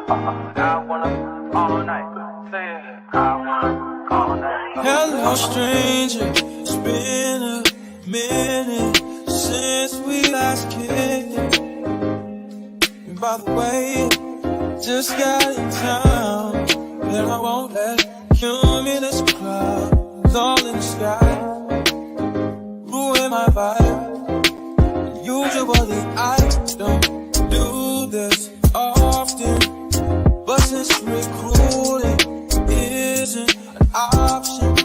I wanna all night. Say it. I wanna all night. Hello, stranger. It's been a minute since we last kicked it. And by the way, just got in town, and I won't let cumulus clouds all in the sky ruin my vibe. Usually I don't do this often, but since recruiting isn't an option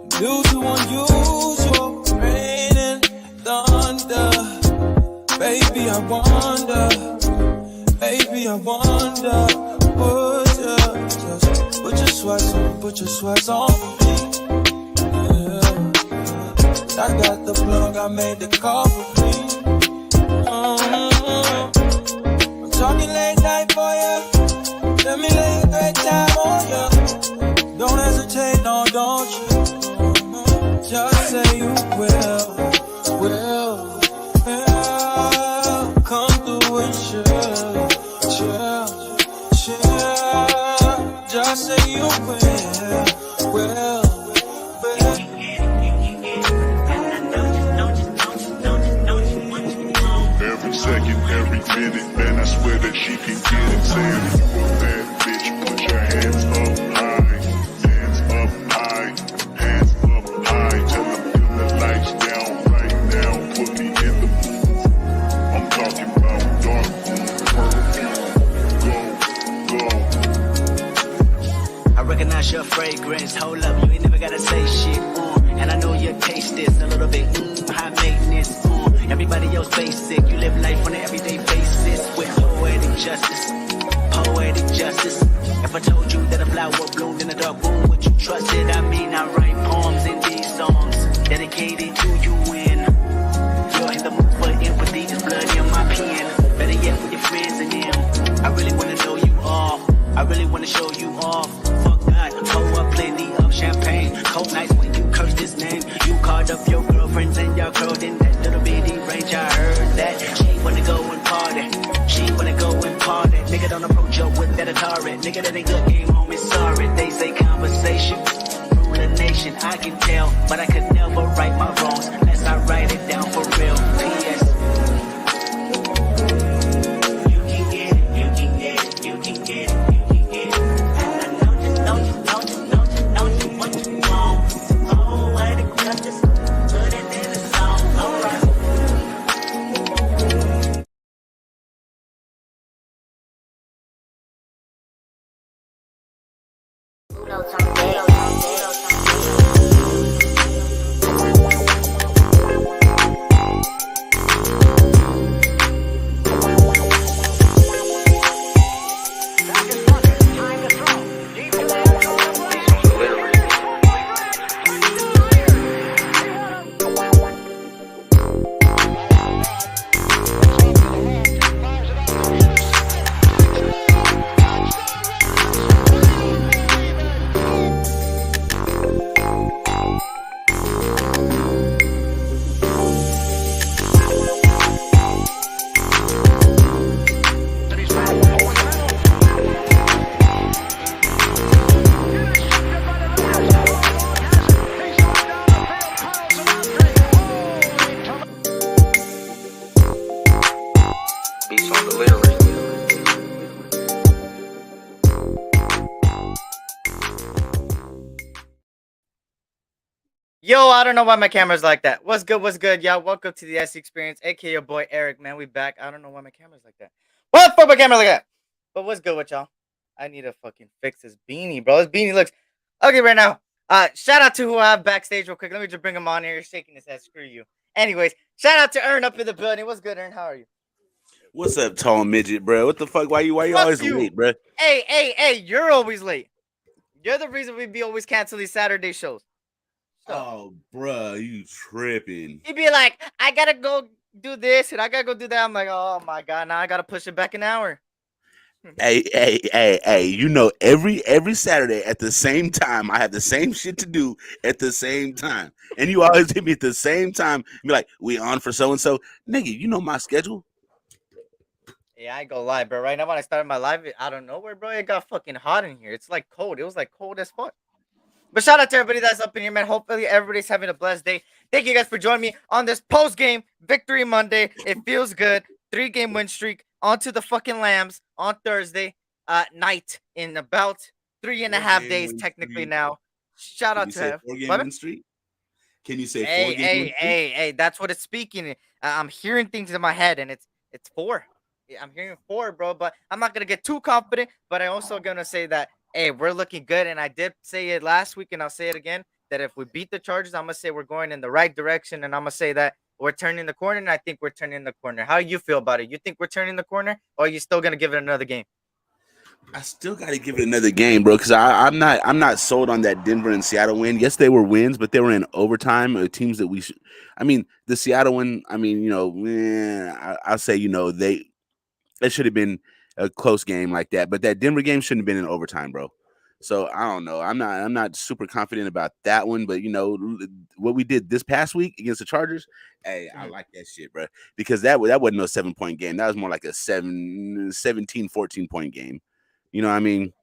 due to unusual rain and thunder, baby, I wonder, would you just put your sweats on me? Yeah. I got the plug, I made the call for me. I'm talking late night for ya. Let me lay a great time on ya. Don't hesitate, no, don't you? Just say you will. Come through and chill. Just say you will. Every second, every minute, man, I swear that she can get it. Saying you a bad bitch, put your hands up high, hands up high, hands up high. Tell them dim the lights down right now, put me in the mood. I'm talking about dark perfume, go. I recognize your fragrance, hold up, you ain't never gotta say shit, and I know your taste is a little bit, high maintenance, everybody else basic, you live life on an everyday basis, with poetic justice, if I told you that a flower bloomed in a dark room, would you trust it? I mean, I write poems in these songs, dedicated to you when you're in the mood for empathy, there's blood in my pen, better yet with your friends and them, I really wanna know you all, I really wanna show you off. Fuck God, pour up plenty of champagne. Cold nights when you curse this name. You called up your girlfriends and y'all curled in that little bitty range. I heard that she wanna go and party. Nigga don't approach her with that Atari. Nigga that ain't good game, homie, sorry. They say conversation rule a nation. I can tell, but I could never right my wrongs unless I write it down for real. P.S. You can get it. Yo, I don't know why my camera's like that. What's good, y'all? Welcome to the S.C Experience, aka your boy Eric, man. We back. I don't know why my camera's like that. What the fuck my camera like that? But what's good with y'all? I need to fucking fix this beanie, bro. This beanie looks ugly right now. Shout out to who I have backstage real quick. Let me just bring him on here. You're shaking his head. Screw you. Anyways, shout out to Ern up in the building. What's good, Ern? How are you? What's up, tall midget, bro? What the fuck? Why you always late, bro? Hey, you're always late. You're the reason we be always cancel these Saturday shows. Oh, bruh, you tripping. He'd be like, I gotta go do this and I gotta go do that. I'm like, oh my God, now I gotta push it back an hour. Hey, you know, every Saturday at the same time, I have the same shit to do at the same time. And you always hit me at the same time. Be like, we on for so-and-so. Nigga, you know my schedule. Yeah, I ain't gonna lie, bro. Right now, when I started my live, out of nowhere, bro, it got fucking hot in here. It's like cold. It was like cold as fuck. But shout out to everybody that's up in here, man. Hopefully, everybody's having a blessed day. Thank you guys for joining me on this post game victory Monday. It feels good. 3-game win streak onto the fucking Lambs on Thursday night in about 3.5 days, technically now. Shout Can out you to say have. 4-game win streak? Can you say Hey, 4-game win hey, streak? hey. That's what it's speaking. I'm hearing things in my head, and it's 4. Yeah, I'm hearing 4, bro. But I'm not gonna get too confident. But I also gonna say that hey, we're looking good, and I did say it last week, and I'll say it again. That if we beat the Chargers, I'm gonna say we're going in the right direction, and I'm gonna say that we're turning the corner, and I think we're turning the corner. How you feel about it? You think we're turning the corner, or are you still gonna give it another game? I still got to give it another game, bro, because I'm not sold on that Denver and Seattle win. Yes, they were wins, but they were in overtime. Teams that we should. I mean, the Seattle one. I mean, I'll say it should have been a close game like that, but that Denver game shouldn't have been in overtime, bro. So I don't know. I'm not super confident about that one, but what we did this past week against the Chargers, hey, I like that shit, bro, because that wasn't no 7-point game. That was more like a 14 point game. You know what I mean?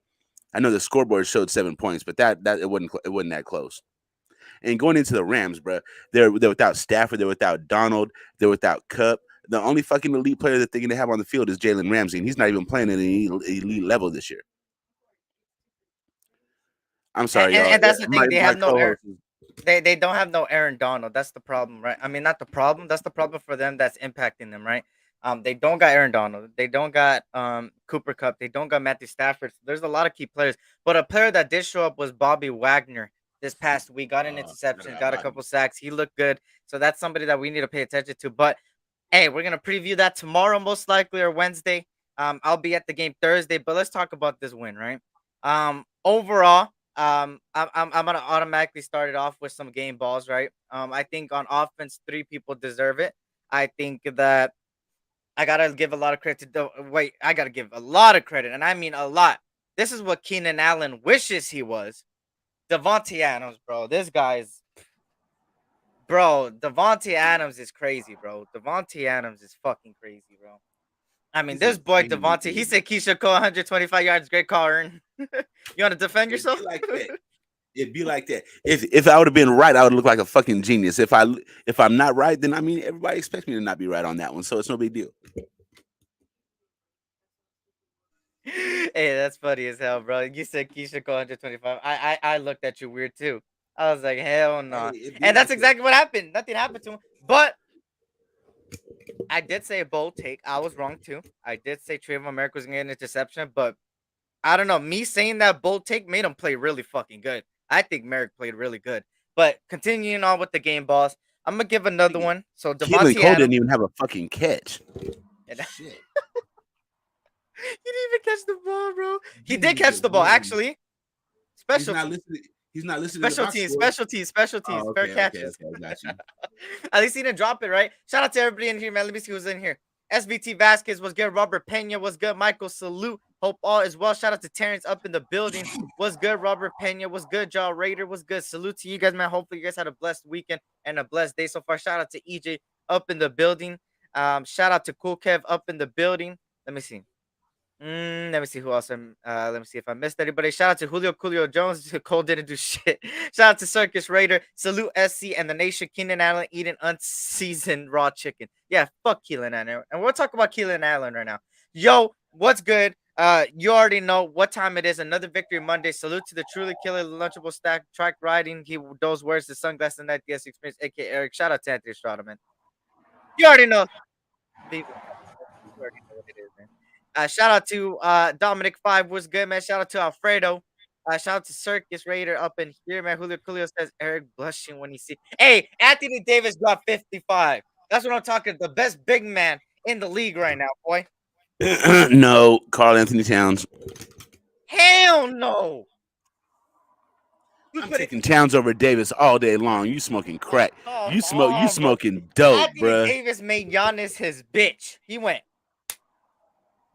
I know the scoreboard showed 7 points, but that it wasn't that close. And going into the Rams, bro, they're without Stafford, they're without Donald, they're without Cup. The only fucking elite player that they're going to have on the field is Jalen Ramsey, and he's not even playing at an elite level this year. I'm And, sorry, and, y'all. and that's the thing. They My have no co-host. they don't have no Aaron Donald. That's the problem, right? I mean, not the problem. That's the problem for them. That's impacting them, right? They don't got Aaron Donald. They don't got Cooper Cup. They don't got Matthew Stafford. So there's a lot of key players, but a player that did show up was Bobby Wagner this past week. Got an I interception, forgot got a about him. couple sacks. He looked good. So that's somebody that we need to pay attention to. But hey, we're gonna preview that tomorrow, most likely, or Wednesday. I'll be at the game Thursday, but let's talk about this win, right? Overall, I'm gonna automatically start it off with some game balls, right? I think on offense, 3 people deserve it. I think that I gotta give a lot of credit to I gotta give a lot of credit, and I mean a lot. This is what Keenan Allen wishes he was. Devontae Adams, bro. This guy's bro. Devontae Adams is crazy, bro. Devontae Adams is fucking crazy, bro. I mean, He's a this boy demon, Devontae, he dude. said Keisha Cole 125 yards, great call, Ern. You want to defend It'd be yourself? like that. It'd be like that. If I would have been right, I would look like a fucking genius. If I'm not right, then I mean everybody expects me to not be right on that one, so it's no big deal. Hey, that's funny as hell, bro. You said Keisha Cole 125. I looked at you weird too. I was like, hell no. Hey, it'd be And that's like that. exactly what happened. Nothing happened to him. But I did say a bold take. I was wrong too. I did say Trayvon Merrick was gonna get an interception, but I don't know. Me saying that bold take made him play really fucking good. I think Merrick played really good. But continuing on with the game, boss, I'm gonna give another one. So Keelan Devontae Cole Adams. didn't even have a fucking catch. And Shit. he didn't even catch the ball, bro. He Didn't did even catch get the ball, one. actually. He's Special not listed. He's not listed in the special box teams, score. special teams, Oh, fair okay, catches. got you. At least he didn't drop it, right? Shout out to everybody in here, man. Let me see who's in here. SVT Vasquez was good. Robert Pena was good. Michael Salute. Hope all is well. Shout out to Terrence up in the building. Was good. Robert Pena was good. Jaw Raider was good. Salute to you guys, man. Hopefully you guys had a blessed weekend and a blessed day so far. Shout out to EJ up in the building. Shout out to Cool Kev up in the building. Let me see. Let me see who else. Let me see if I missed anybody. Shout out to Julio Jones. Cole didn't do shit. Shout out to Circus Raider. Salute SC and the nation. Keenan Allen eating unseasoned raw chicken. Yeah, fuck Keelan Allen. And we'll talk about Keelan Allen right now. Yo, what's good? You already know what time it is. Another Victory Monday. Salute to the truly killer lunchable stack track riding. Those words, the sunglasses and that S.C Experience, aka Eric. Shout out to Anthony Estrada, man. You already know. You already know what it is, man. Shout out to Dominic Five was good, man. Shout out to Alfredo. Shout out to Circus Raider up in here, man. Julio says Eric blushing when he see. Hey, Anthony Davis got 55. That's what I'm talking. The best big man in the league right now, boy. No, Carl Anthony Towns. Hell no. I'm taking Towns over Davis all day long. You smoking crack. You smoking dope, Anthony bruh. Davis made Giannis his bitch. He went,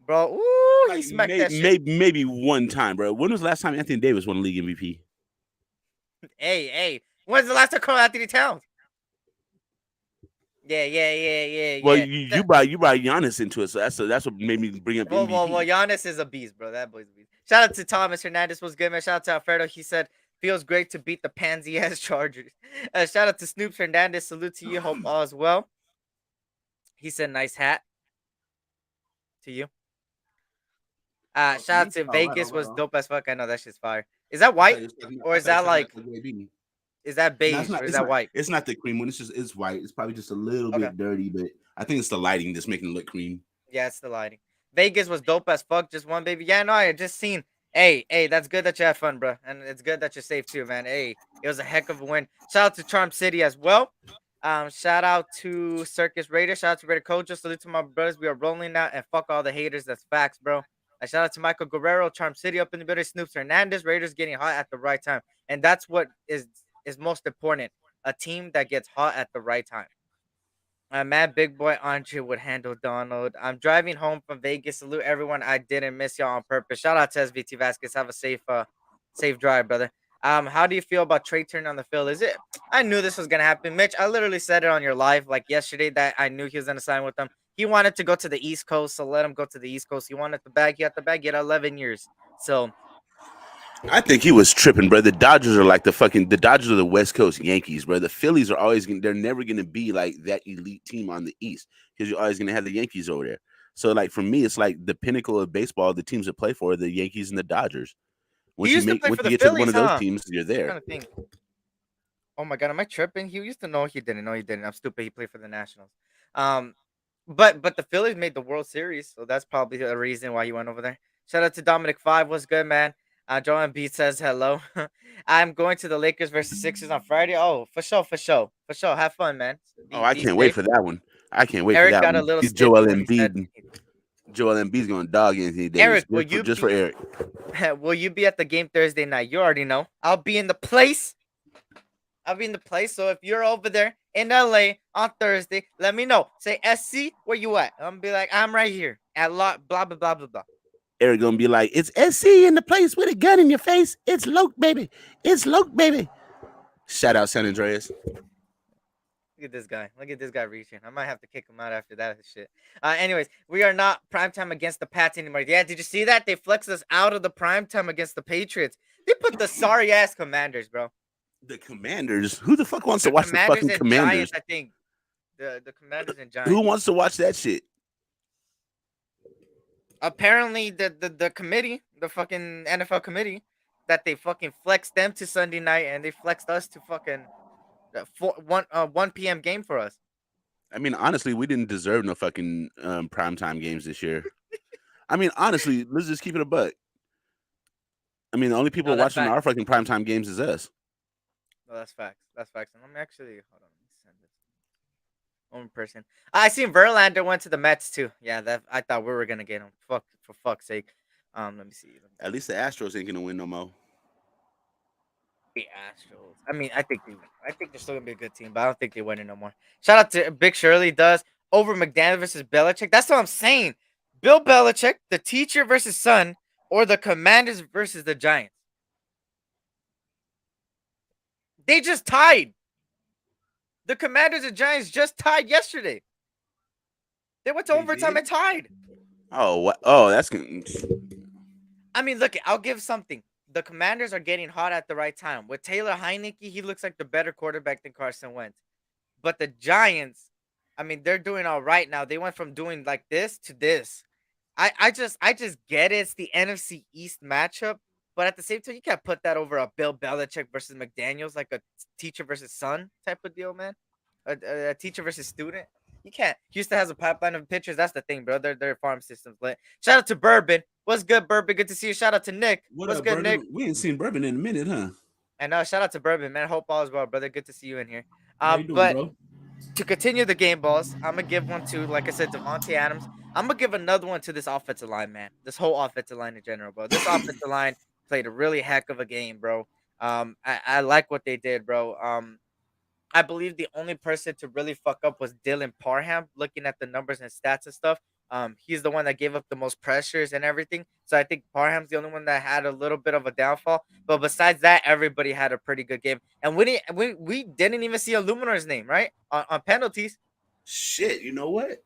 bro. Ooh, he smacked that shit. Maybe one time, bro. When was the last time Anthony Davis won a league MVP? Hey. When's the last time Carl Anthony Towns? Well, yeah. you brought Giannis into it, so that's what made me bring up MVP. Giannis is a beast, bro. That boy's a beast. Shout out to Thomas Hernandez. Was good, man. Shout out to Alfredo. He said feels great to beat the pansy ass Chargers. Shout out to Snoops Hernandez. Salute to you. Hope all is well. He said nice hat to you. Oh, Shout out me? to Oh, right Vegas on, right was on. dope as fuck. I know that shit's fire. Is that I thought white you was talking, or I is thought you that was talking like about the baby. is that No, it's beige not. or is that white? It's not the cream one. It's white. It's probably just a little Okay. bit dirty, but I think it's the lighting that's making it look cream. Yeah, it's the lighting. Vegas was dope as fuck. Just one baby. Yeah, no, I just seen. Hey, that's good that you had fun, bro, and it's good that you're safe too, man. Hey, it was a heck of a win. Shout out to Charm City as well. Shout out to Circus Raider. Shout out to Raider Kojo. Salute to my brothers. We are rolling now, and fuck all the haters. That's facts, bro. Shout out to Michael Guerrero, Charm City up in the building. Snoops Hernandez. Raiders getting hot at the right time, and that's what is most important. A team that gets hot at the right time. Mad Big Boy Andre would handle Donald. I'm driving home from Vegas. Salute everyone. I didn't miss y'all on purpose. Shout out to SVT Vasquez. Have a safe drive, brother. How do you feel about Trey turning on the field? Is it? I knew this was gonna happen, Mitch. I literally said it on your live like yesterday that I knew he was gonna sign with them. He wanted to go to the East Coast, so let him go to the East Coast. He wanted the bag. He got the bag. He had 11 years. So I think he was tripping, bro. The Dodgers are like the Dodgers are the West Coast Yankees, bro. The Phillies are always they're never gonna be like that elite team on the East because you're always gonna have the Yankees over there. So like for me, it's like the pinnacle of baseball. The teams that play for are the Yankees and the Dodgers. he used to play Once for you the get to one Phillies, of those huh? teams, you're there. Trying to think. Oh my god, am I tripping? He used to know he didn't. No, he didn't. I'm stupid. He played for the Nationals. Um, but the Phillies made the World Series, so that's probably the reason why he went over there. Shout out to Dominic Five. What's good, man? Joel Embiid says hello. I'm going to the Lakers versus Sixers on Friday. Oh, for sure. Have fun, man. Oh, I Be can't wait safe. for that one. I can't wait for Eric that got a one. little He's stiffy when he said, Joel Embiid's going to dog Anthony Davis "Eric, will you just for be Eric. will you be at the game Thursday night? You already know. I'll be in the place. I'll be in the place. So if you're over there in LA on Thursday, let me know. Say SC, where you at? I'm gonna be like, I'm right here at lot blah blah blah blah blah. Eric gonna be like, it's SC in the place with a gun in your face. It's Loke, baby. It's Loke, baby. Shout out San Andreas. Look at this guy. Look at this guy reaching. I might have to kick him out after that shit. Anyways, we are not primetime against the Pats anymore. Yeah, did you see that? They flexed us out of the primetime against the Patriots. They put the sorry ass Commanders, bro. The Commanders. Who the fuck wants to The watch the fucking and Commanders? Giants, I think. The Commanders and Giants. Who wants to watch that shit? Apparently, the committee, the fucking NFL committee, that they fucking flexed them to Sunday night and they flexed us to fucking 1 p.m. game for us. I mean, honestly, we didn't deserve no fucking primetime games this year. I mean, honestly, let's just keep it a buck. I mean, the only people watching our fucking primetime games is us. No, that's facts. That's facts. And let me actually hold on. Let me send this one person. I seen Verlander went to the Mets too. Yeah, that I thought we were gonna get him. For fuck's sake. Let me see. At least the Astros ain't gonna win no more. The Astros. I mean, I think they're still gonna be a good team, but I don't think they win it no more. Shout out to Big Shirley does over McDaniel versus Belichick. That's what I'm saying. Bill Belichick, the teacher versus son, or the Commanders versus the Giants. They just tied. The Commanders and Giants just tied yesterday. They went to overtime and tied. Oh, what? Oh, that's good. I mean, look, I'll give something. The Commanders are getting hot at the right time. With Taylor Heineke, he looks like the better quarterback than Carson Wentz. But the Giants, I mean, they're doing all right now. They went from doing like this to this. I just get it. It's the NFC East matchup. But at the same time, you can't put that over a Bill Belichick versus McDaniels, like a teacher versus son type of deal, man. A teacher versus student. You can't. Houston has a pipeline of pitchers. That's the thing, bro. Their farm system's lit. Shout out to Bourbon. What's good, Bourbon? Good to see you. Shout out to Nick. What's up, good, Bourbon? Nick? We ain't seen Bourbon in a minute, huh? And shout out to Bourbon, man. Hope all is well, brother. Good to see you in here. How you doing, but bro? to continue the game balls, I'm gonna give one to, like I said, Devontae Adams. I'm gonna give another one to this offensive line, man. This whole offensive line in general, bro. This offensive line played a really heck of a game, bro. I like what they did, bro. I believe the only person to really fuck up was Dylan Parham, looking at the numbers and stats and stuff. He's the one that gave up the most pressures and everything. So I think Parham's the only one that had a little bit of a downfall. But besides that, everybody had a pretty good game. And we didn't even see Illuminor's name, right? On penalties. Shit, you know what?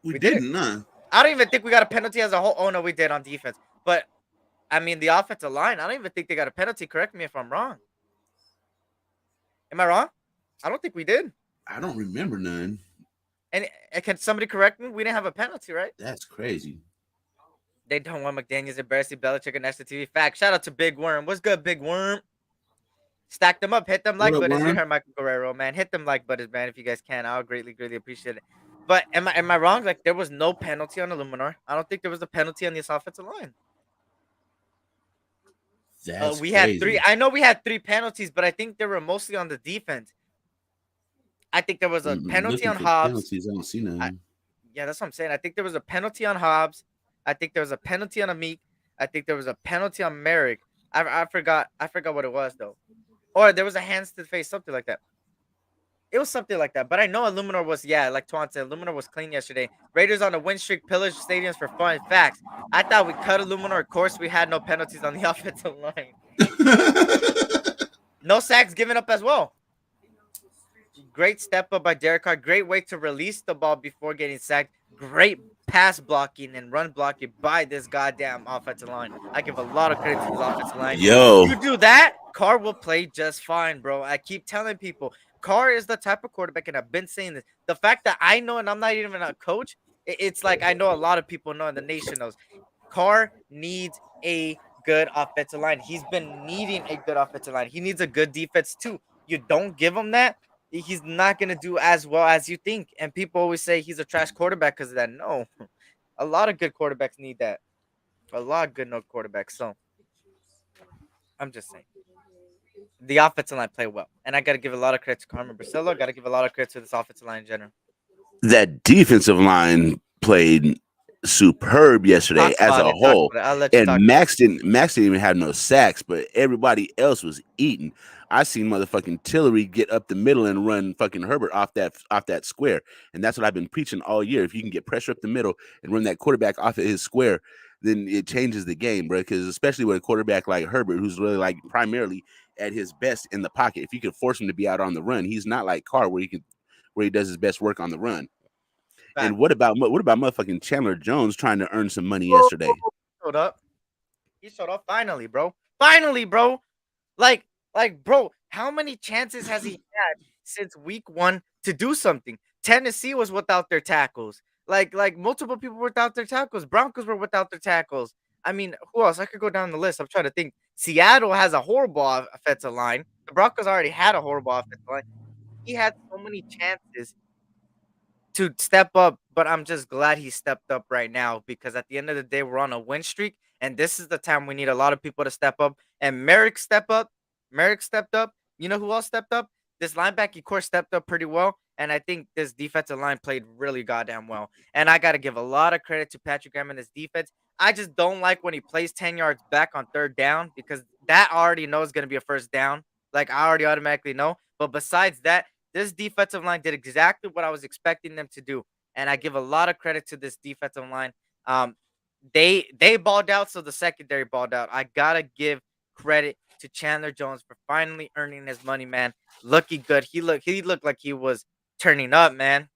We, We did it. didn't, huh? I don't even think we got a penalty as a whole. Oh no, we did on defense. But I mean, the offensive line. I don't even think they got a penalty. Correct me if I'm wrong. Am I wrong? I don't think we did. I don't remember none. And can somebody correct me? We didn't have a penalty, right? That's crazy. They don't want McDaniels embarrassing Belichick and National TV. Fact. Shout out to Big Worm. What's good, Big Worm? Stack them up. Hit them What like up, buttons. You Worm? heard Michael Guerrero, man. Hit them like buttons, man. If you guys can, I'll greatly appreciate it. But am I wrong? Like there was no penalty on Illuminar. I don't think there was a penalty on this offensive line. That's We crazy. had 3. I know we had 3 penalties, but I think they were mostly on the defense. I think there was a penalty Looking on for Hobbs. penalties, I don't see none. Yeah, that's what I'm saying. I think there was a penalty on Hobbs. I think there was a penalty on Amik. I think there was a penalty on Merrick. I forgot what it was though. Or there was a hands to the face, something like that. It was something like that. But I know Illuminor was, like Twan said, Illuminor was clean yesterday. Raiders on a win streak, pillage stadiums for fun. Facts. I thought we cut Illuminor. Of course, we had no penalties on the offensive line. No sacks given up as well. Great step up by Derek Carr. Great way to release the ball before getting sacked. Great pass blocking and run blocking by this goddamn offensive line. I give a lot of credit to this offensive line. Yo. You do that, Carr will play just fine, bro. I keep telling people, Carr is the type of quarterback, and I've been saying this. The fact that I know, and I'm not even a coach, it's like I know a lot of people know, and the nation knows. Carr needs a good offensive line. He's been needing a good offensive line. He needs a good defense too. You don't give him that, he's not going to do as well as you think. And people always say he's a trash quarterback because of that. No, a lot of good quarterbacks need that. A lot of good no quarterbacks. So I'm just saying. The offensive line played well. And I got to give a lot of credit to Carmen Brasillo. Got to give a lot of credit to this offensive line in general. That defensive line played superb yesterday as a whole. And Max didn't even have no sacks, but everybody else was eating. I seen motherfucking Tillery get up the middle and run fucking Herbert off that square. And that's what I've been preaching all year. If you can get pressure up the middle and run that quarterback off of his square, then it changes the game, bro. Because especially with a quarterback like Herbert, who's really like primarily at his best in the pocket. If you can force him to be out on the run, he's not like Carr where he does his best work on the run. Fact. And what about motherfucking Chandler Jones trying to earn some money yesterday? Showed up. He showed up finally, bro. Finally, bro. Like, bro, how many chances has he had since week 1 to do something? Tennessee was without their tackles. Like multiple people were without their tackles. Broncos were without their tackles. I mean, who else? I could go down the list. I'm trying to think. Seattle has a horrible offensive line. The Broncos already had a horrible offensive line. He had so many chances to step up, but I'm just glad he stepped up right now because at the end of the day, we're on a win streak, and this is the time we need a lot of people to step up. And Merrick stepped up. You know who else stepped up? This linebacking core stepped up pretty well, and I think this defensive line played really goddamn well. And I got to give a lot of credit to Patrick Graham and his defense. I just don't like when he plays 10 yards back on 3rd down because that I already know is going to be a first down. Like, I already automatically know. But besides that, this defensive line did exactly what I was expecting them to do. And I give a lot of credit to this defensive line. They balled out, so the secondary balled out. I got to give credit to Chandler Jones for finally earning his money, man. Looking good. He looked like he was turning up, man.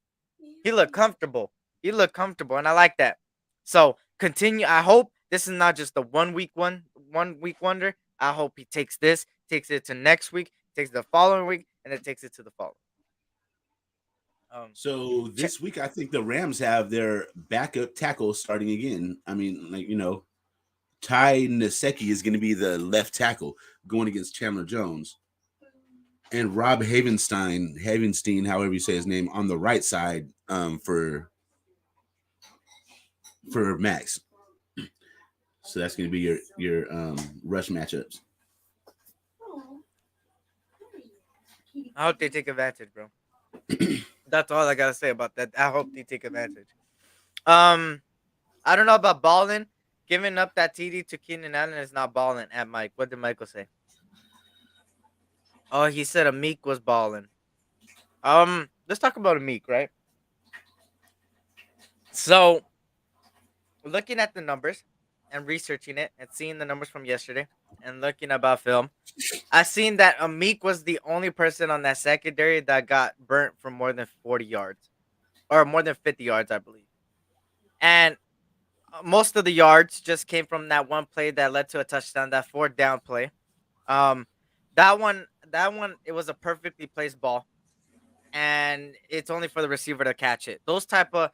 He looked comfortable. And I like that. So continue. I hope this is not just a 1 week wonder. I hope he takes it to next week, takes it the following week, and then takes it to the following. So this week, I think the Rams have their backup tackle starting again. I mean, Ty Nsekhe is going to be the left tackle going against Chandler Jones. And Rob Havenstein, however you say his name, on the right side for Max. So that's going to be your rush matchups. I hope they take advantage, bro. That's all I got to say about that. I hope they take advantage. I don't know about balling. Giving up that TD to Keenan Allen is not balling at Mike. What did Michael say? Oh, he said Amik was balling. Let's talk about Amik, right? So, looking at the numbers, and researching it and seeing the numbers from yesterday and looking about film, I seen that Amik was the only person on that secondary that got burnt for more than 40 yards or more than 50 yards, I believe. And most of the yards just came from that one play that led to a touchdown, that fourth down play. Um, that one, it was a perfectly placed ball, and it's only for the receiver to catch it. Those type of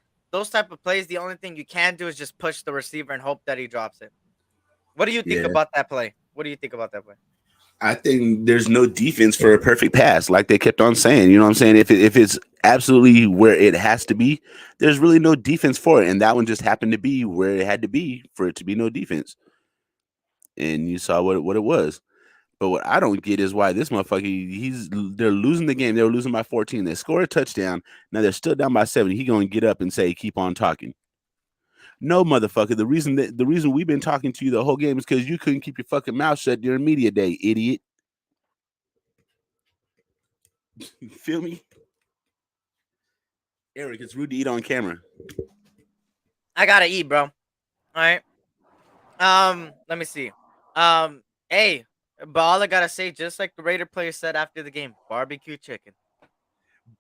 plays, the only thing you can do is just push the receiver and hope that he drops it. What do you think Yeah. about that play? What do you think about that play? I think there's no defense for a perfect pass, like they kept on saying. You know what I'm saying? If it's absolutely where it has to be, there's really no defense for it, and that one just happened to be where it had to be for it to be no defense. And you saw what it was. But what I don't get is why this motherfucker, they're losing the game. They were losing by 14. They score a touchdown. Now they're still down by 7. He gonna get up and say, "Keep on talking." No, motherfucker. The reason we've been talking to you the whole game is because you couldn't keep your fucking mouth shut during media day, idiot. You feel me? Eric, it's rude to eat on camera. I gotta eat, bro. All right. Let me see. Hey, but all I gotta say, just like the Raider player said after the game, barbecue chicken.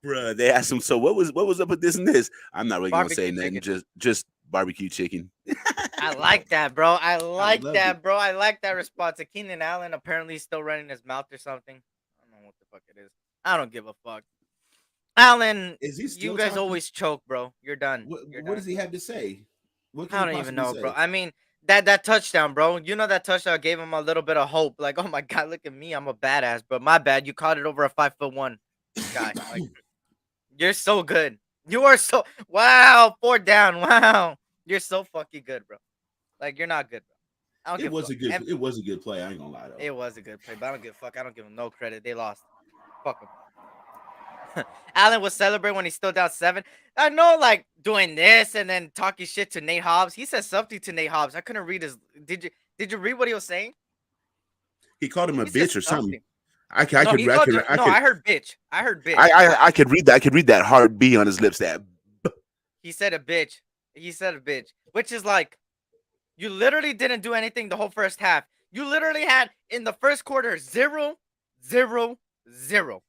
Bruh, they asked him, so what was up with this and this? I'm not really Barbecue gonna say nothing, chicken. just barbecue chicken. I like that, bro. I like love that, it. bro. I like that response. To Keenan Allen apparently still running his mouth or something. I don't know what the fuck it is. I don't give a fuck. Allen, Is he still you guys talking? always choke, bro. You're done. What, You're what done. does he have to say? What can I he don't even possibly know, bro. say? I mean, that touchdown, bro. You know that touchdown gave him a little bit of hope. Like, oh my god, look at me, I'm a badass. But my bad, you caught it over a 5'1" guy. Like, you're so good. You are so wow. 4 down. Wow, you're so fucking good, bro. Like, you're not good, bro. I don't It give a was fuck. a good. It was a good play. I ain't gonna lie though. It was a good play, but I don't give a fuck. I don't give him no credit. They lost. Fuck them. Allen was celebrating when he's still down 7. I know, like, doing this and then talking shit to Nate Hobbs. He said something to Nate Hobbs. I couldn't read his. Did you read what he was saying? He called him a He said bitch or something. something. I could. No, he I called could. you. I No, could. I heard bitch. I heard bitch. I could read that. I could read that hard B on his lips. That He said a bitch. He said a bitch, which is like, you literally didn't do anything the whole first half. You literally had in the first quarter 0, 0, 0.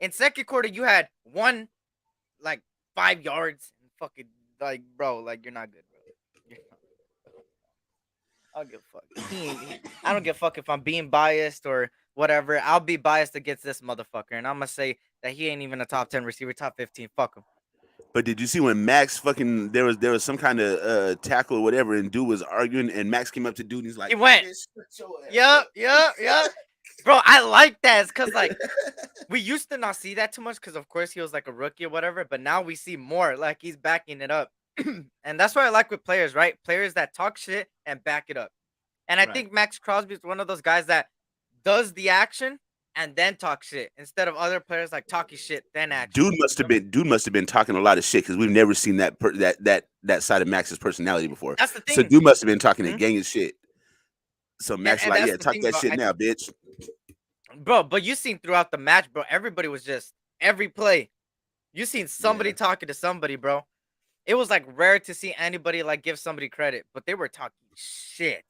In second quarter, you had 1, like 5 yards. Fucking, like, bro, like, you're not good, bro. You're not. I don't give a fuck. I don't give a fuck if I'm being biased or whatever. I'll be biased against this motherfucker, and I'm gonna say that he ain't even a top 10 receiver, top 15. Fuck him. But did you see when Max fucking there was some kind of tackle or whatever, and dude was arguing, and Max came up to dude, and he's like, He went. "Bitch, shut your ass Yep. up." Bro, I like that. It's because, like, we used to not see that too much because, of course, he was like a rookie or whatever. But now we see more. Like, he's backing it up. And that's what I like with players, right? Players that talk shit and back it up. And I Right. think Max Crosby is one of those guys that does the action and then talk shit instead of other players like talking shit then action. Dude must have been talking a lot of shit because we've never seen that side of Max's personality before. That's the So thing. dude must have been talking a Mhm. gang of shit. So Max and like, that's yeah, the talk thing, that bro. shit now, bitch. Bro, but you seen throughout the match, bro, everybody was just every play. You seen somebody Yeah. talking to somebody, bro. It was like rare to see anybody like give somebody credit, but they were talking shit,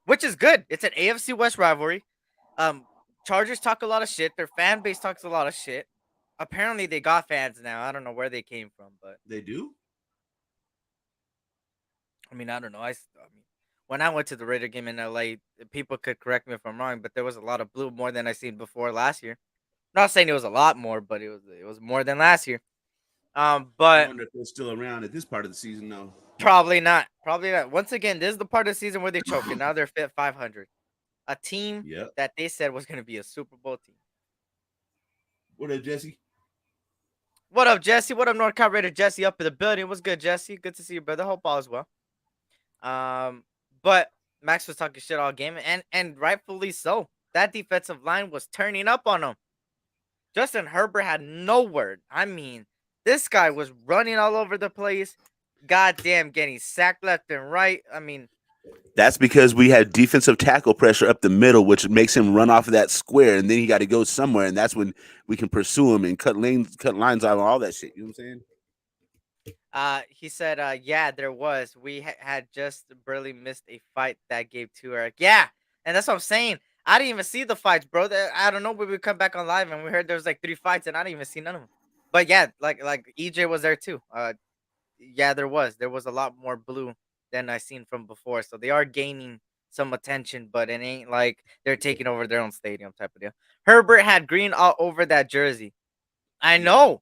which is good. It's an AFC West rivalry. Chargers talk a lot of shit. Their fan base talks a lot of shit. Apparently, they got fans now. I don't know where they came from, but They do? I mean, I don't know. I mean, when I went to the Raider game in LA, people could correct me if I'm wrong, but there was a lot of blue, more than I seen before last year. Not saying it was a lot more, but it was more than last year. I But wonder if they're still around at this part of the season, though. probably not. Probably not. Once again, this is the part of the season where they choke, and now they're fit 500. A team Yep. that they said was going to be a Super Bowl team. What up, Jesse? What up, Jesse? What up, North Carolina Raider Jesse up in the building? What's good, Jesse? Good to see you, brother. Hope all is well. But Max was talking shit all game, and rightfully so. That defensive line was turning up on him. Justin Herbert had no word. I mean, this guy was running all over the place. Goddamn, getting sacked left and right. I mean, That's because we had defensive tackle pressure up the middle, which makes him run off of that square, and then he got to go somewhere, and that's when we can pursue him and cut lines out and all that shit. You know what I'm saying? He said, yeah, there was. We had just barely missed a fight that gave to Eric. Yeah, and that's what I'm saying. I didn't even see the fights, bro. I don't know. We come back on live and we heard there was like 3 fights, and I didn't even see none of them. But yeah, like EJ was there too. Yeah, there was a lot more blue than I seen from before. So they are gaining some attention, but it ain't like they're taking over their own stadium type of deal. Herbert had green all over that jersey. I Yeah. know,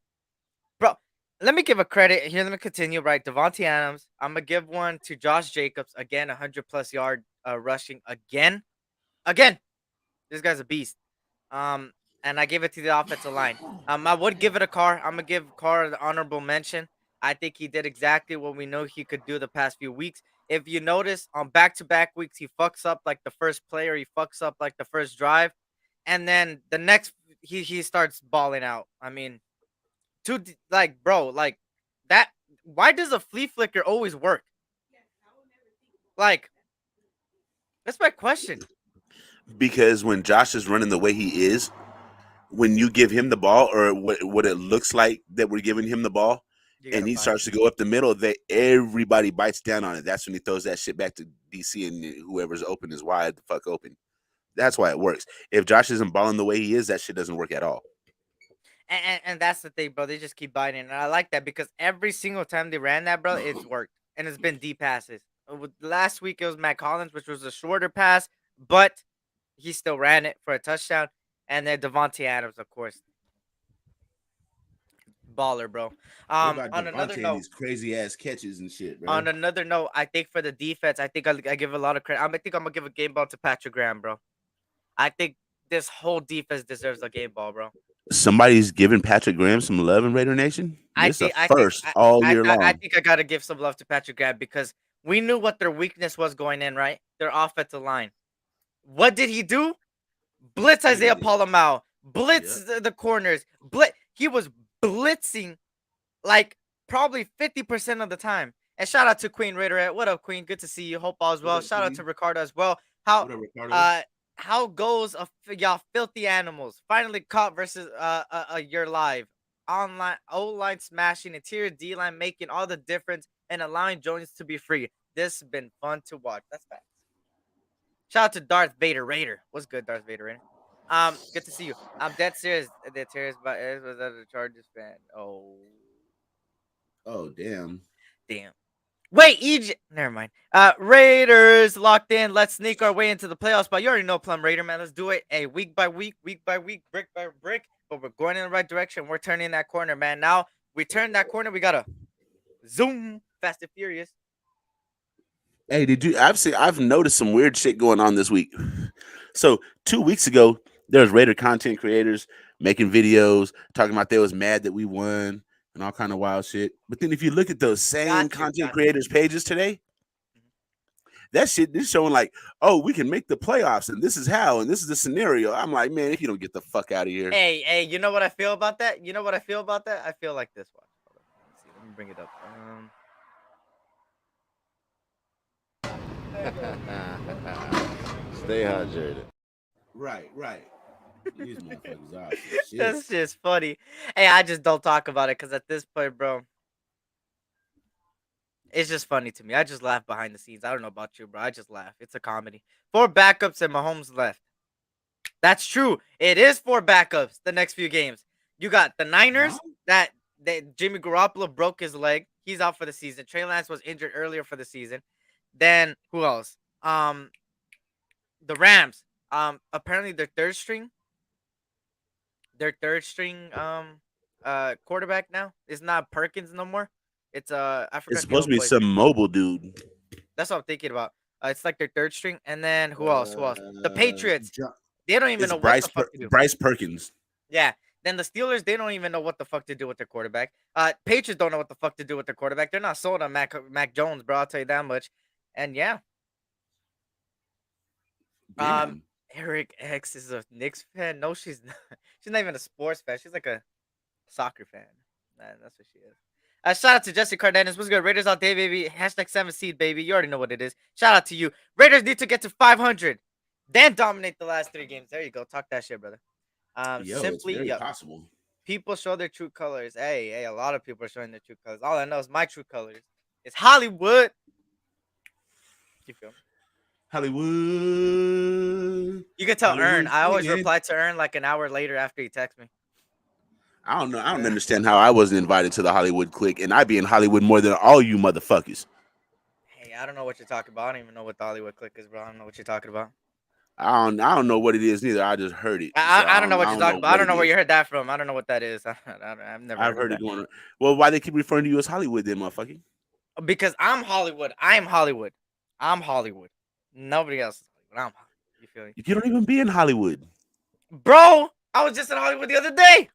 bro. Let me give a credit here. Let me continue. Right, Devontae Adams. I'm gonna give one to Josh Jacobs again. 100+ yard rushing again. This guy's a beast. Um, and I give it to the offensive line. I would give it a Carr. I'm gonna give Carr the honorable mention. I think he did exactly what we know he could do the past few weeks. If you notice, on back-to-back weeks, he fucks up like the first play or he fucks up like the first drive, and then the next he starts balling out. I mean, like bro, like that. Why does a flea flicker always work? Like that's my question. Because when Josh is running the way he is, when you give him the ball, or what it looks like that we're giving him the ball, You and gotta he buy. starts to go up the middle, that everybody bites down on it. That's when he throws that shit back to DC, and whoever's open is wide the fuck open. That's why it works. If Josh isn't balling the way he is, that shit doesn't work at all. And that's the thing, bro. They just keep biting, and I like that because every single time they ran that, bro, it's worked, and it's been deep passes. Last week it was Matt Collins, which was a shorter pass, but he still ran it for a touchdown. And then Devontae Adams, of course, baller, bro. What about On another Devontae and note, these crazy ass catches and shit, bro? I think for the defense, I think I give a lot of credit. I think I'm gonna give a game ball to Patrick Graham, bro. I think this whole defense deserves a game ball, bro. Somebody's giving Patrick Graham some love in Raider Nation. I This is a think I think first all year I long. think I gotta give some love to Patrick Graham because we knew what their weakness was going in, right? Their offensive line. What did he do? Blitz Isaiah Everything. Palomao. Blitz Yep. the corners. He was blitzing like probably 50% of the time. And shout out to Queen Raider. What up, Queen? Good to see you. Hope all is What well. up, Shout out to Queen? Ricardo as well. How What up, Ricardo? uh how goes y'all filthy animals? Finally caught versus your live online O line smashing, interior D line making all the difference and allowing Jones to be free. This has been fun to watch. That's facts. Shout out to Darth Vader Raider. What's good, Darth Vader Raider? Good to see you. I'm dead serious. Dead serious, but it was a Chargers fan. Oh, Oh, damn. damn. Wait, EJ. Never mind. Raiders locked in. Let's sneak our way into the playoffs. But you already know, Plum Raider man. Let's do it. Hey, week by week, brick by brick. But we're going in the right direction. We're turning that corner, man. Now we turn that corner. We gotta zoom fast and furious. Hey, I've noticed some weird shit going on this week. So 2 weeks ago, there was Raider content creators making videos talking about they was mad that we won and all kind of wild shit. But then if you look at those same Got you. content creators' pages today, that shit is showing like, oh, we can make the playoffs and this is how and this is the scenario. I'm like, man, if you don't get the fuck out of here. Hey, you know what I feel about that? You know what I feel about that? I feel like this. Watch. Hold on. Let's see. Let me bring it up. Stay hydrated. Right. These motherfuckers are shit. That's just funny. Hey, I just don't talk about it because at this point, bro, it's just funny to me. I just laugh behind the scenes. I don't know about you, bro. I just laugh. It's a comedy. 4 backups and Mahomes left. That's true. It is 4 backups the next few games. You got the Niners that Jimmy Garoppolo broke his leg. He's out for the season. Trey Lance was injured earlier for the season. Then who else? The Rams. Apparently their third string quarterback now is not Perkins no more. It's I It's forgot the supposed to old be boy's some name. mobile dude. That's what I'm thinking about. It's like their third string, and then who else? The Patriots. They don't even It's know what the fuck to do. Bryce Perkins. Yeah. Then the Steelers, they don't even know what the fuck to do with their quarterback. Patriots don't know what the fuck to do with their quarterback. They're not sold on Mac Jones, bro. I'll tell you that much. And yeah, Damn. Eric X is a Knicks fan. No, she's not. She's not even a sports fan. She's like a soccer fan. Man, that's what she is. Shout out to Jesse Cardenas. What's good? Raiders all day, baby. Hashtag 7 seed, baby. You already know what it is. Shout out to you. Raiders need to get to 500. Then dominate the last 3 games. There you go. Talk that shit, brother. It's Simply, very yep. possible. People show their true colors. Hey, a lot of people are showing their true colors. All I know is my true colors. It's Hollywood. You feel me? Hollywood. You can tell Ern. Hollywood I always singing. reply to Ern like an hour later after he texts me. I don't know. I don't understand how I wasn't invited to the Hollywood clique, and I be in Hollywood more than all you motherfuckers. Hey, I don't know what you're talking about. I don't even know what the Hollywood click is, bro. I don't know what you're talking about. I don't know what it is neither. I just heard it. So I don't know what you're talking about. I don't know where it you is. heard that from. I don't know what that is. I've never I've heard heard it that. going on. Well, why they keep referring to you as Hollywood then, motherfucker? Because I'm Hollywood. I'm Hollywood. I'm Hollywood. Nobody else is Hollywood. I'm Hollywood. You feel me? You don't even be in Hollywood. Bro, I was just in Hollywood the other day.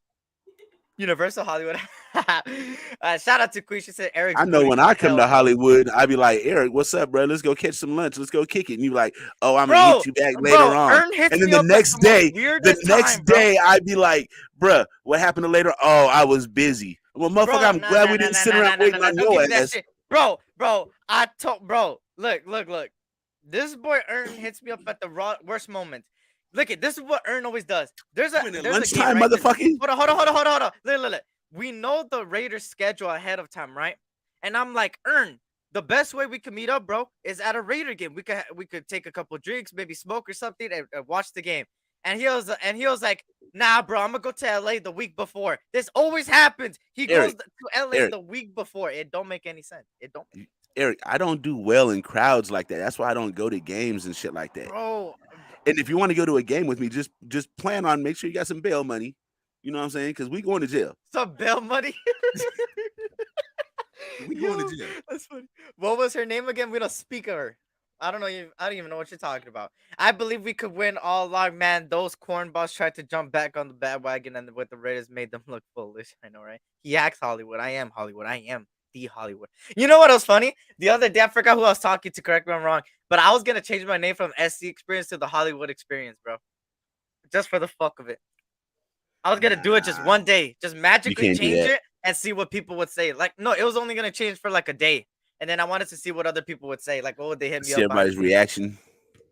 Universal Hollywood. Shout out to Queen. She said Eric's I know booty when from I come hell. to Hollywood, I be like, Eric, what's up, bro? Let's go catch some lunch. Let's go kick it. And you be like, oh, I'm gonna hit you back later on. Ern hits And then me the up at next the most day, weirdest time, bro. I'd be like, bruh, what happened to later? Oh, I was busy. Well, motherfucker, I'm glad we didn't sit around waiting on Don't give me your that ass. shit. Bro, I told look. This boy Ern hits me up at the worst moments. Look at this is what Ern always does. There's a Lunchtime, game, right? motherfucker. Hold on. Look. We know the Raiders schedule ahead of time, right? And I'm like, Ern, the best way we could meet up, bro, is at a Raider game. We could take a couple drinks, maybe smoke or something, and watch the game. And he was like, nah, bro, I'm gonna go to LA the week before. This always happens. He goes to LA the week before. It don't make any sense. It don't. Eric, I don't do well in crowds like that. That's why I don't go to games and shit like that. Bro. And if you want to go to a game with me, just plan on make sure you got some bail money. You know what I'm saying? Because we going to jail. Some bail money. We going to jail. That's funny. What was her name again? We don't speak of her. I don't even know what you're talking about. I believe we could win all along, man. Those cornballs tried to jump back on the bandwagon, and with the Raiders made them look foolish. I know, right? He acts Hollywood. I am Hollywood. I am the Hollywood. You know what was funny? The other day, I forgot who I was talking to. Correct me if I'm wrong, but I was gonna change my name from S.C Experience to the Hollywood Experience, bro. Just for the fuck of it. I was gonna do it just one day, just magically change it and see what people would say. Like, no, it was only gonna change for like a day, and then I wanted to see what other people would say. Like, what would they hit me up? Everybody's reaction.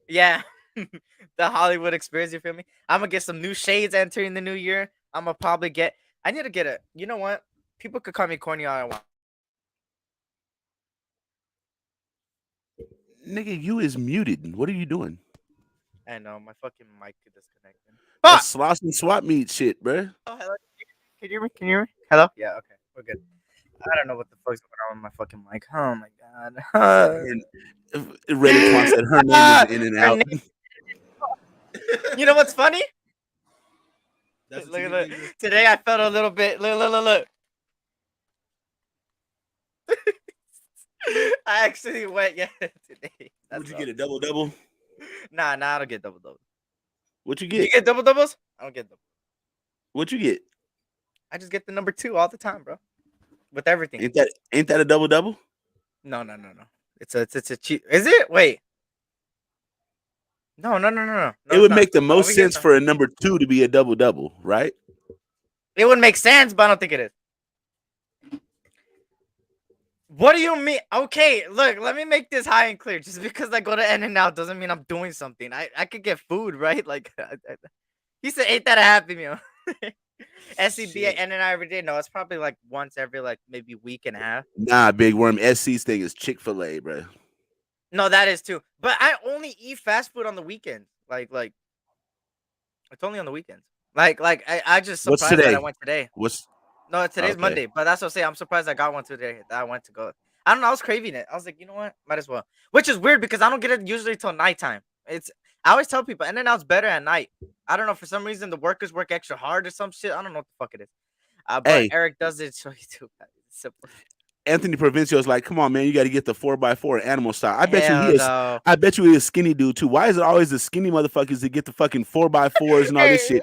Yeah, the Hollywood Experience. You feel me? I'm gonna get some new shades entering the new year. I'm gonna probably get. I need to get it. You know what? People could call me corny all I want. Nigga, you is muted. What are you doing? I know my fucking mic is disconnected. That's sloss and swap meat shit, bro. Oh, hello. Can you hear me? Hello? Yeah, okay. We're good. I don't know what the fuck's going on with my fucking mic. Oh my god. Reddit Twan said her name is in and out. You know what's funny? Look. Today I felt a little bit. Look. I actually went today. Would you get a double? Nah, I don't get double. What you get? You get doubles? I don't get double. What you get? I just get the number 2 all the time, bro. With everything. Ain't that a double? No. It's a cheat. Is it? Wait. No. It would make the most sense for a number 2 to be a double, right? It would make sense, but I don't think it is. What do you mean? Okay, look, let me make this high and clear. Just because I go to In-N-Out doesn't mean I'm doing something. I could get food, right? Like, he said, ain't that a Happy Meal? SCB In-N-Out every day? No, it's probably like once every like maybe week and a half. Nah, Big Worm. SC's thing is Chick-fil-A, bro. No, that is too. But I only eat fast food on the weekends. Like it's only on the weekends. Like I just surprised that I went today. No, today's Monday, but that's what I'm saying. I'm surprised I got one today. That I went to go. I don't know. I was craving it. I was like, you know what? Might as well. Which is weird because I don't get it usually till nighttime. I always tell people In-N-Out's better at night. I don't know. For some reason, the workers work extra hard or some shit. I don't know what the fuck it is. But Eric does it so he too. It's simple. Anthony Provincio's like, come on, man, you got to get the 4x4 animal style. I bet you he is skinny dude too. Why is it always the skinny motherfuckers that get the fucking 4x4s and all this shit?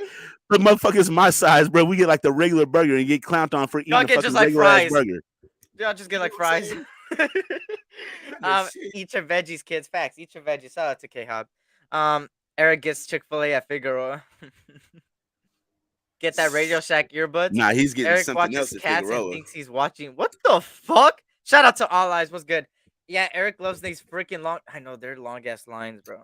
The motherfuckers my size, bro, we get like the regular burger and get clowned on for eating a fucking regular ass burger. Y'all just get like fries. Eat your veggies, kids. Facts. Eat your veggies. Shout out to K-Hop. Eric gets Chick-fil-A at Figueroa. Get that Radio Shack earbuds. Nah, he's getting Eric something else watches at cats Figueroa. and thinks he's watching. What the fuck? Shout out to All Eyes. What's good? Yeah, Eric loves these freaking long. I know they're long ass lines, bro.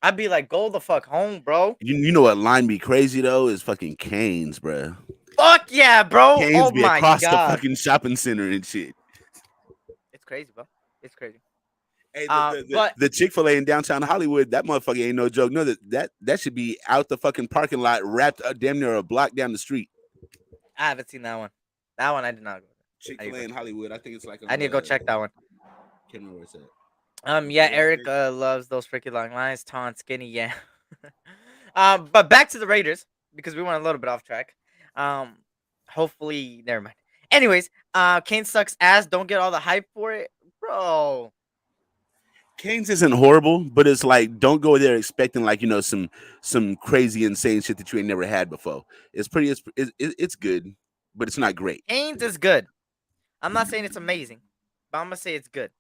I'd be like, go the fuck home, bro. You know what line be crazy though is fucking Canes, bro. Fuck yeah, bro. Canes Oh be my across the god. fucking shopping center and shit. It's crazy, bro. It's crazy. Hey, But the Chick-fil-A in downtown Hollywood, that motherfucker ain't no joke. No, that should be out the fucking parking lot, wrapped damn near a block down the street. I haven't seen that one. That one I did not go. Chick-fil-A in Hollywood, I think it's like I need to go check that one. Can't remember where it's at. Yeah, Eric loves those freaking long lines, tall, skinny, yeah. But back to the Raiders because we went a little bit off track. Hopefully, never mind. Anyways, Kane sucks ass. Don't get all the hype for it, bro. Canes isn't horrible, but it's like don't go there expecting like some crazy insane shit that you ain't never had before. It's good, but it's not great. Canes is good. I'm not saying it's amazing, but I'm gonna say it's good.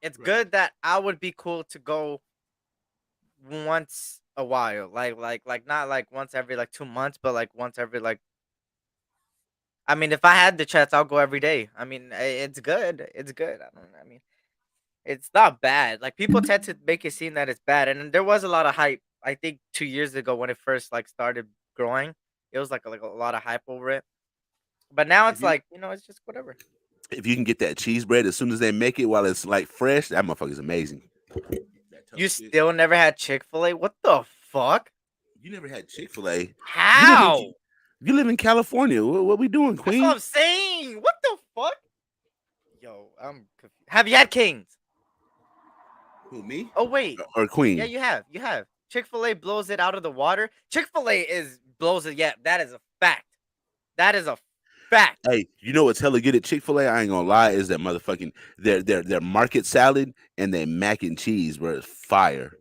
It's good that I would be cool to go once a while, like not like once every like 2 months, but like once every like. I mean, if I had the chance, I'll go every day. I mean, it's good. It's good. I mean, it's not bad. Like people tend to make it seem that it's bad, and there was a lot of hype. I think 2 years ago when it first like started growing, it was like a lot of hype over it. But now it's like it's just whatever. If you can get that cheese bread as soon as they make it while it's like fresh, that motherfucker's amazing. You still never had Chick-fil-A? What the fuck? You never had Chick-fil-A? How? You live in California. What we doing, Queen? That's what I'm saying. What the fuck? Yo, I'm confused. Have you had Kings? Who, me? Oh wait, or Queen? Yeah, you have. You have. Chick-fil-A blows it out of the water. Chick-fil-A blows it. Yeah, that is a fact. That is a fact. Hey, you know what's hella good at Chick-fil-A? I ain't gonna lie, is that motherfucking their market salad and their mac and cheese, bro, is fire.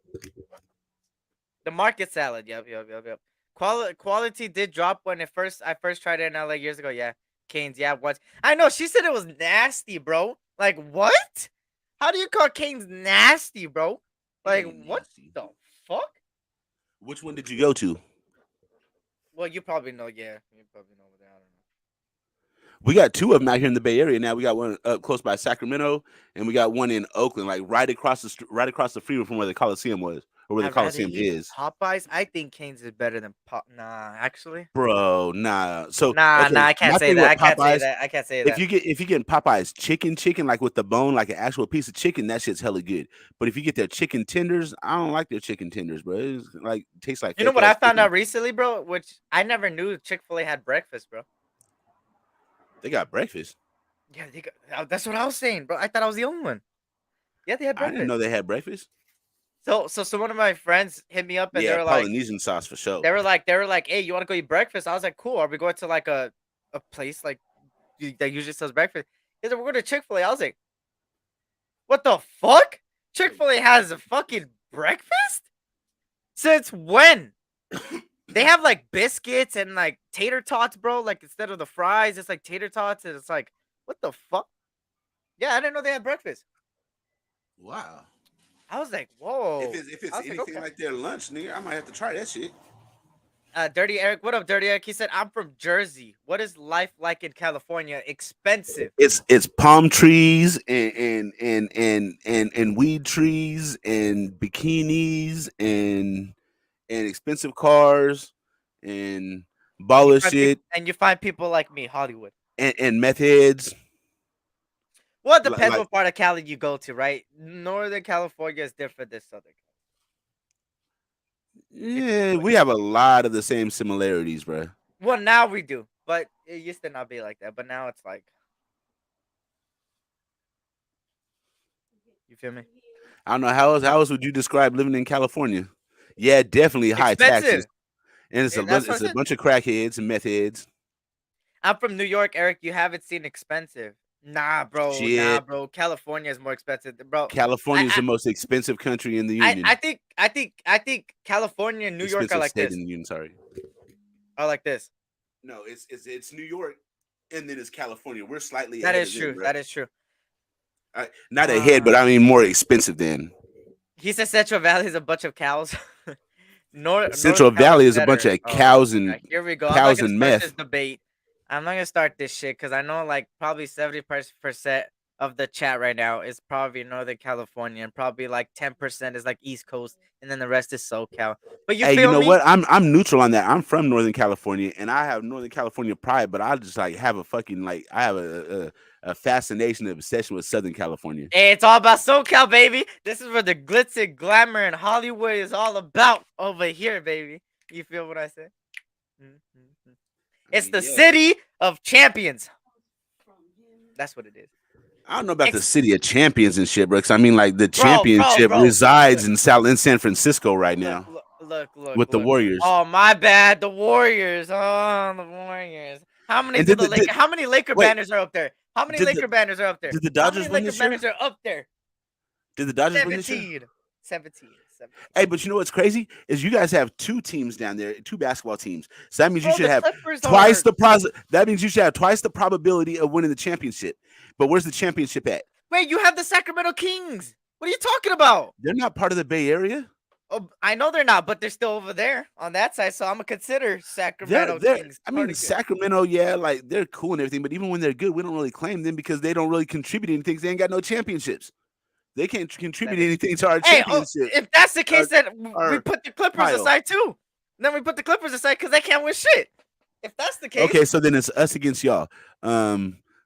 The market salad. Yep. Quality did drop when I first tried it in LA years ago. Yeah, Cane's. Yeah, what? I know. She said it was nasty, bro. Like what? How do you call Cane's nasty, bro? Like what the fuck? Which one did you go to? Well, you probably know. Yeah, you probably know what I don't know. We got two of them out here in the Bay Area now. We got one up close by Sacramento, and we got one in Oakland, like right across the freeway from where the Coliseum was, or where the Coliseum is. Popeyes. I think Cane's is better than Nah, actually. Bro, nah. So nah, I can't say that. I can't say that. If you get Popeyes chicken like with the bone, like an actual piece of chicken, that shit's hella good. But if you get their chicken tenders, I don't like their chicken tenders, bro. It's like tastes like. You know what I found out recently, bro? Which I never knew Chick-fil-A had breakfast, bro. They got breakfast. Yeah, that's what I was saying, bro. I thought I was the only one. Yeah, they had breakfast. I didn't know they had breakfast. So one of my friends hit me up and they were like, Polynesian sauce for sure. They were like, hey, you want to go eat breakfast? I was like, cool. Are we going to like a place like that usually sells breakfast? He said, we're going to Chick-fil-A. I was like, what the fuck? Chick-fil-A has a fucking breakfast? Since when? They have like biscuits and like tater tots, bro. Like instead of the fries, it's like tater tots, and it's like, what the fuck? Yeah, I didn't know they had breakfast. Wow. I was like, whoa. If it's anything like their lunch, nigga, I might have to try that shit. Dirty Eric, what up, Dirty Eric? He said, I'm from Jersey. What is life like in California? Expensive. It's palm trees and weed trees and bikinis and expensive cars and baller shit. And you find people like me, Hollywood. And meth heads. Well, it depends what part of Cali you go to, right? Northern California is different than Southern California. Yeah, we have a lot of the same similarities, bro. Well, now we do, but it used to not be like that. But now it's like, you feel me? I don't know how else would you describe living in California? Yeah, definitely high taxes, and it's a bunch of crackheads and meth heads. I'm from New York, Eric. You haven't seen expensive. Nah, bro. Shit. Nah, bro. California is more expensive, bro. California is the most expensive country in the union. I think California and New York are like this. In the union, sorry. Are like this. No, it's New York, and then it's California. We're slightly. That is true. That is true. Not ahead, but I mean more expensive than. He said Central Valley is a bunch of cows. Central Valley is a bunch of cows and here we go. Cows and meth. This debate. I'm not gonna start this shit because I know like probably 70% of the chat right now is probably Northern California, and probably like 10% is like East Coast, and then the rest is SoCal. But you Hey, you feel know me? what? I'm neutral on that. I'm from Northern California, and I have Northern California pride, but I just like have a fucking like I have a fascination, and obsession with Southern California. Hey, it's all about SoCal, baby. This is where the glitz and glamour and Hollywood is all about over here, baby. You feel what I say? Mhm. It's the Yeah. city of champions. That's what it is. I don't know about the city of champions and shit, bro. 'Cause I mean, like the Bro, championship resides look, in San Francisco right look, now look, with the look. Warriors. Oh, my bad. The Warriors. Oh, the Warriors. How many And do did the the Laker? did How many Laker wait banners are up there? How many did the Laker banners are up there? did the How Dodgers many win Laker this year? banners are up there? Did the Dodgers win this year? 17. 17. Hey, but you know what's crazy is you guys have two teams down there, two basketball teams. So that means you Bro, should the have Clippers twice are. the that means you should have twice the probability of winning the championship. But where's the championship at? Wait, you have the Sacramento Kings. What are you talking about? They're not part of the Bay Area. Oh, I know they're not, but they're still over there on that side. So I'm gonna consider Sacramento They're Kings I part mean of good. Sacramento, yeah, like they're cool and everything, but even when they're good, we don't really claim them because they don't really contribute anything. They ain't got no championships. They can't contribute That is anything to our Hey, championship. if that's the case, then we Our put the Clippers pile. aside too. Then we put the Clippers aside because they can't win shit. If that's the case, Okay, so then it's us against y'all.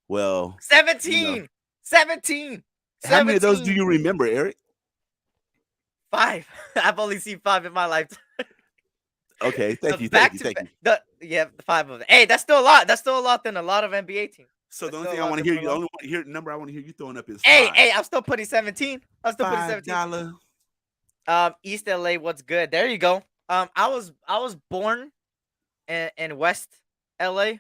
Well, 17, 17, how many of those do 17. you remember, Eric? 5. I've only seen 5 in my lifetime. Okay, thank you. Yeah, 5 of them. Hey, that's still a lot. That's still a lot than a lot of NBA teams. So That's the only still thing a I lot want to than hear a you, the lot. only number I want to hear you throwing up is Hey, 5. hey, I'm still putting 17. I'm still putting 17. $5. East LA, what's good? There you go. I was born in West LA.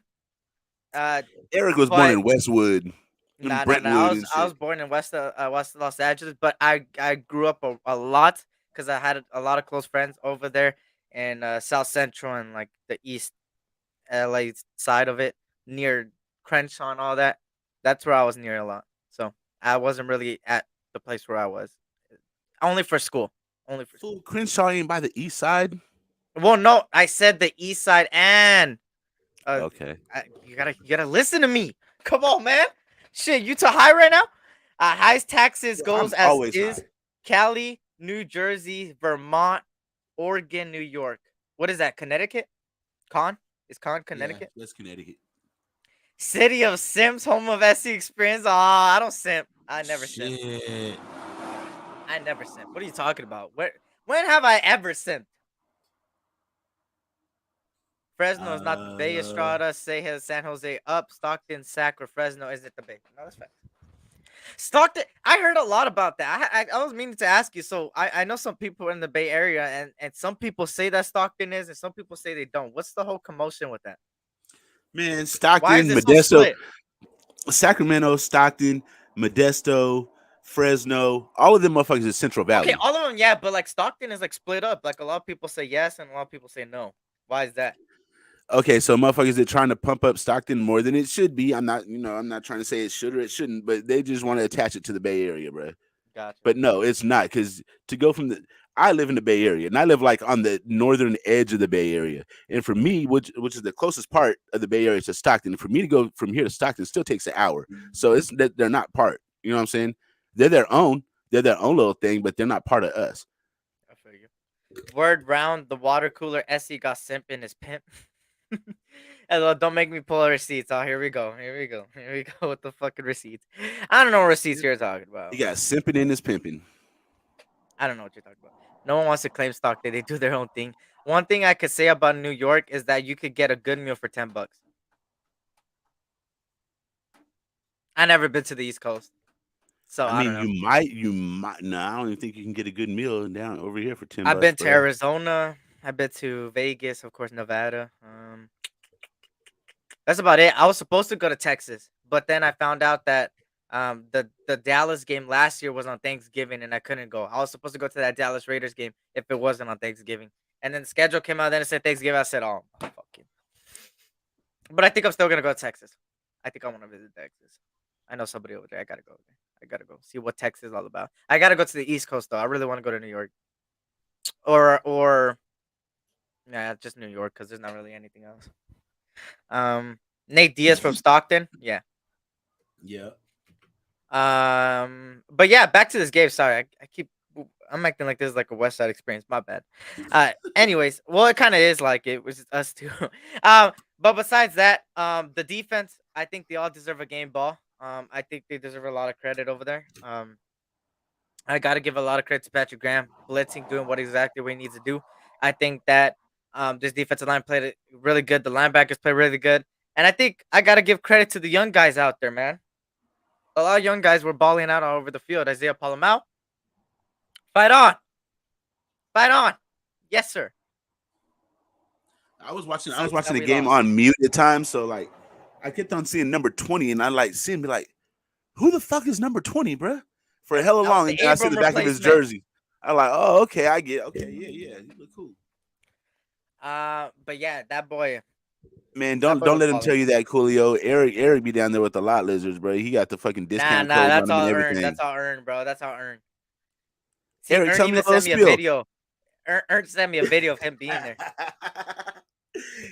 Eric was born But in Westwood, in nah. Brentwood and I shit. was born in West Los Angeles, but I grew up a lot because I had a lot of close friends over there in South Central and like the East LA side of it, near Crenshaw and all that. That's where I was near a lot. So I wasn't really at the place where I was. Only for school. Only for school. Fool, Crenshaw ain't by the east side. Well, no, I said the East Side and Okay. you gotta listen to me. Come on, man. Shit, you too high right now? Highest taxes goes I'm as always is high. Cali, New Jersey, Vermont, Oregon, New York. What is that? Connecticut? Is Connecticut? Yeah, that's Connecticut. City of Sims, home of S.C Experience. I don't simp. I never simp. Shit. I never simp. What are you talking about? When have I ever simped? Fresno is not the Bay. Estrada, say San Jose up. Stockton, Sac, or Fresno isn't the Bay. No, that's fact. Stockton, I heard a lot about that. I was meaning to ask you. So I know some people in the Bay Area, and some people say that Stockton is, and some people say they don't. What's the whole commotion with that? Man, Why is Stockton, it so Modesto, split? Sacramento, Stockton, Modesto, Fresno, all of them motherfuckers is Central Valley. Okay, all of them, yeah, but like Stockton is like split up. Like a lot of people say yes, and a lot of people say no. Why is that? Okay, so motherfuckers are trying to pump up Stockton more than it should be. I'm not trying to say it should or it shouldn't, but they just want to attach it to the Bay Area, bro. Gotcha. But no, it's not, because to go from I live in the Bay Area, and I live like on the northern edge of the Bay Area. And for me, which is the closest part of the Bay Area to Stockton, for me to go from here to Stockton still takes an hour. So it's that they're not part. You know what I'm saying? They're their own little thing, but they're not part of us. I feel you. Word round the water cooler. SC got simp in his pimp. Hello, don't make me pull receipts. Oh, here we go with the fucking receipts. I don't know what receipts you're talking about. He got simping in his pimping. I don't know what you're talking about. No one wants to claim stock. They do their own thing. One thing I could say about New York is that you could get a good meal for $10. I never been to the East Coast, so I mean, don't know. you might. No, I don't even think you can get a good meal down over here for $10. I've been to bro. Arizona. I've been to Vegas, of course, Nevada. That's about it. I was supposed to go to Texas, but then I found out that the Dallas game last year was on Thanksgiving and I couldn't go. I was supposed to go to that Dallas Raiders game if it wasn't on Thanksgiving. And then the schedule came out, then it said Thanksgiving. I said, oh, fucking. But I think I'm still gonna go to Texas. I think I want to visit Texas. I know somebody over there. I gotta go there. I gotta go see what Texas is all about. I gotta go to the East Coast though. I really want to go to New York. Or yeah, just New York because there's not really anything else. Nate Diaz from Stockton. Yeah. Yeah. But yeah, back to this game. Sorry, I'm acting like this is like a West Side Experience. My bad. Anyways, well, it kind of is like it was us too. But besides that, the defense, I think they all deserve a game ball. I think they deserve a lot of credit over there. I got to give a lot of credit to Patrick Graham, blitzing, doing what exactly what he needs to do. I think that this defensive line played it really good. The linebackers played really good, and I think I got to give credit to the young guys out there, man. A lot of young guys were balling out all over the field. Isaiah Palamau, fight on, fight on, yes sir. I was watching Sucks that the we game lost. on mute at times, so like I kept on seeing number 20, and I like seeing me like, who the fuck is number 20, bruh? For a hella That was long, the and then I see Abram the back of his replacement. jersey. I like, oh, okay, I get, okay, yeah, he look cool. But yeah, that boy. Man, That boy don't was let him balling. tell you that, Coolio. Eric be down there with the lot lizards, bro. He got the fucking Nah, discount nah, codes on that's him and all everything. earned. That's all earned, bro. That's all earned. See, Eric, Ern tell me even a little sent me a spill. video. Ern sent me a video of him being there.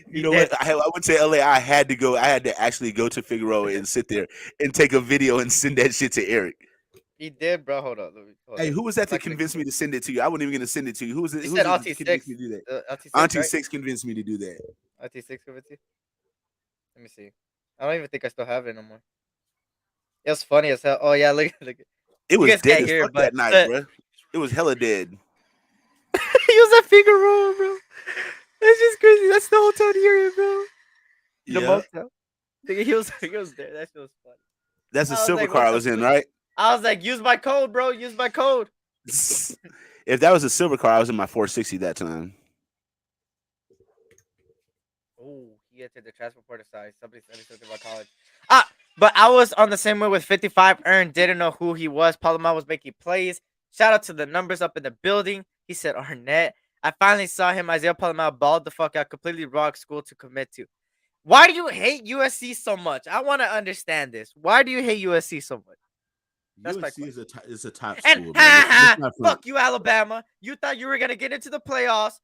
You know what? I went to LA. I had to go. I had to actually go to Figueroa and sit there and take a video and send that shit to Eric. He did, bro. Hold on. Hey, who was that to convince me to send it to you? I wasn't even going to send it to you. Who was it? He Who said was it to convince LT6. me to do that? LT6, Auntie right? 6 convinced me to do that. LT6 give it to you? Let me see. I don't even think I still have it no more. It was funny as hell. Oh yeah, look. It You was guys dead can't as hear fuck it, but that night, bro. It was hella dead. he was at Figueroa, bro. That's just crazy. That's the hotel area, bro. The Yeah, motel. Nigga, he was there. That shit was funny. that's the I was silver like, car what I the was in, fuck? right? I was like, use my code, bro. Use my code. If that was a silver car, I was in my 460 that time. Oh, he entered the transfer portal side. Somebody said something about college. But I was on the same way with 55. Ern didn't know who he was. Palomar was making plays. Shout out to the numbers up in the building. He said Arnett. I finally saw him. Isaiah Palomar balled the fuck out. Completely wrong school to commit to. Why do you hate USC so much? I want to understand this. Why do you hate USC so much? That's my USC is a top And school, fuck you, Alabama. You thought you were gonna get into the playoffs.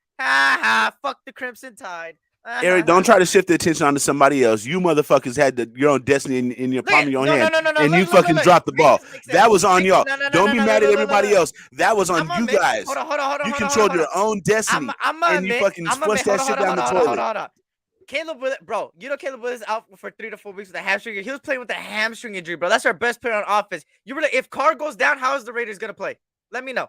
Fuck the Crimson Tide. Eric, don't try to shift the attention onto somebody else. You motherfuckers had your own destiny in your palm of your hand, and you fucking dropped the ball. That was on y'all. Don't be mad at everybody else. That was on you guys. You controlled your own destiny, and you fucking flushed that shit down the toilet. Hold on. Caleb Willis, bro, you know Caleb Willis out for 3 to 4 weeks with a hamstring. He was playing with a hamstring injury, bro. That's our best player on offense. You were like, if Carr goes down, how is the Raiders gonna play? Let me know.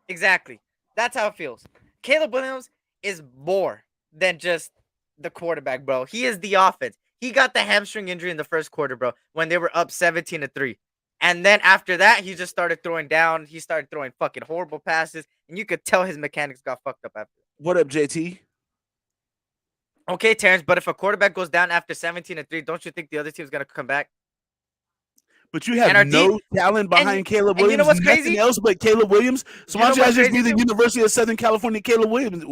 Exactly. That's how it feels. Caleb Williams is more than just the quarterback, bro. He is the offense. He got the hamstring injury in the first quarter, bro, when they were up 17-3. And then after that, he just started throwing down. He started throwing fucking horrible passes, and you could tell his mechanics got fucked up after. What up, JT? Okay, Terrence, but if a quarterback goes down after 17-3, don't you think the other team's gonna come back? But you have no talent behind Caleb Williams. You know what's nothing crazy? else but Caleb Williams. So why don't you guys just be the University of Southern California Caleb Williams?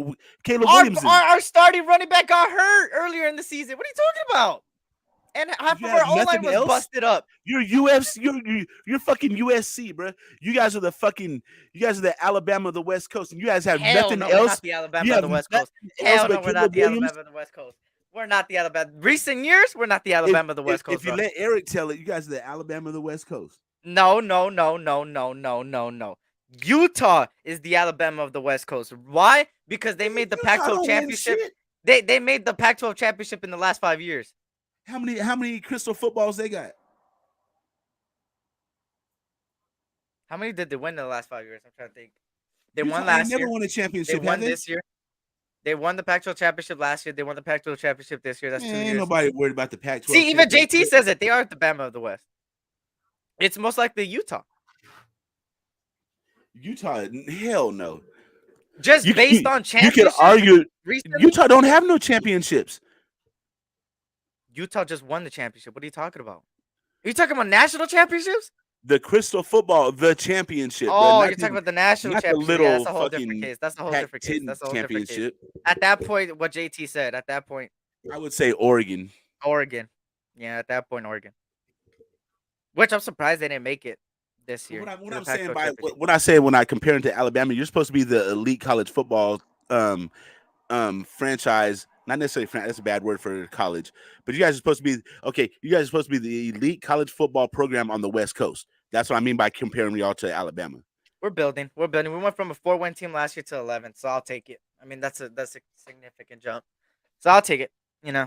Our starting running back got hurt earlier in the season. What are you talking about? And half of our O-line was busted up. You're fucking USC, bro. You guys are the Alabama of the West Coast, and you guys have nothing else. We're not the Alabama of the West Coast. Hell no, we're not the Alabama of the West Coast. We're not the Alabama. Recent years, we're not the Alabama of the West Coast. If you let Eric tell it, you guys are the Alabama of the West Coast. No. Utah is the Alabama of the West Coast. Why? Because they made the Pac-12 championship. They made the Pac-12 championship in the last 5 years. How many crystal footballs they got? How many did they win in the last 5 years? I'm trying to think. They won last year. They never won a championship. They won this year. They won the Pac-12 championship last year. They won the Pac-12 championship this year. That's 2 years. Ain't nobody worried about the Pac-12. See, even JT says it. They are the Bama of the West. It's most likely Utah. Utah, hell no. Just based on championships. You can argue Utah don't have no championships. Utah just won the championship. What are you talking about? Are you talking about national championships? The crystal football, the championship. Oh, you're talking about the national championship. Yeah, that's a whole different case. That's a whole different case. That's a whole different case. At that point, what JT said, at that point, I would say Oregon. Yeah, at that point, Oregon. Which I'm surprised they didn't make it this year. What I say when I compare it to Alabama, you're supposed to be the elite college football franchise Not necessarily that's a bad word for college, but you guys are supposed to be okay. You guys are supposed to be the elite college football program on the West Coast. That's what I mean by comparing y'all to Alabama. We're building. We're building. We went from a 4-win team last year to 11, so I'll take it. I mean, that's a significant jump. So I'll take it. You know,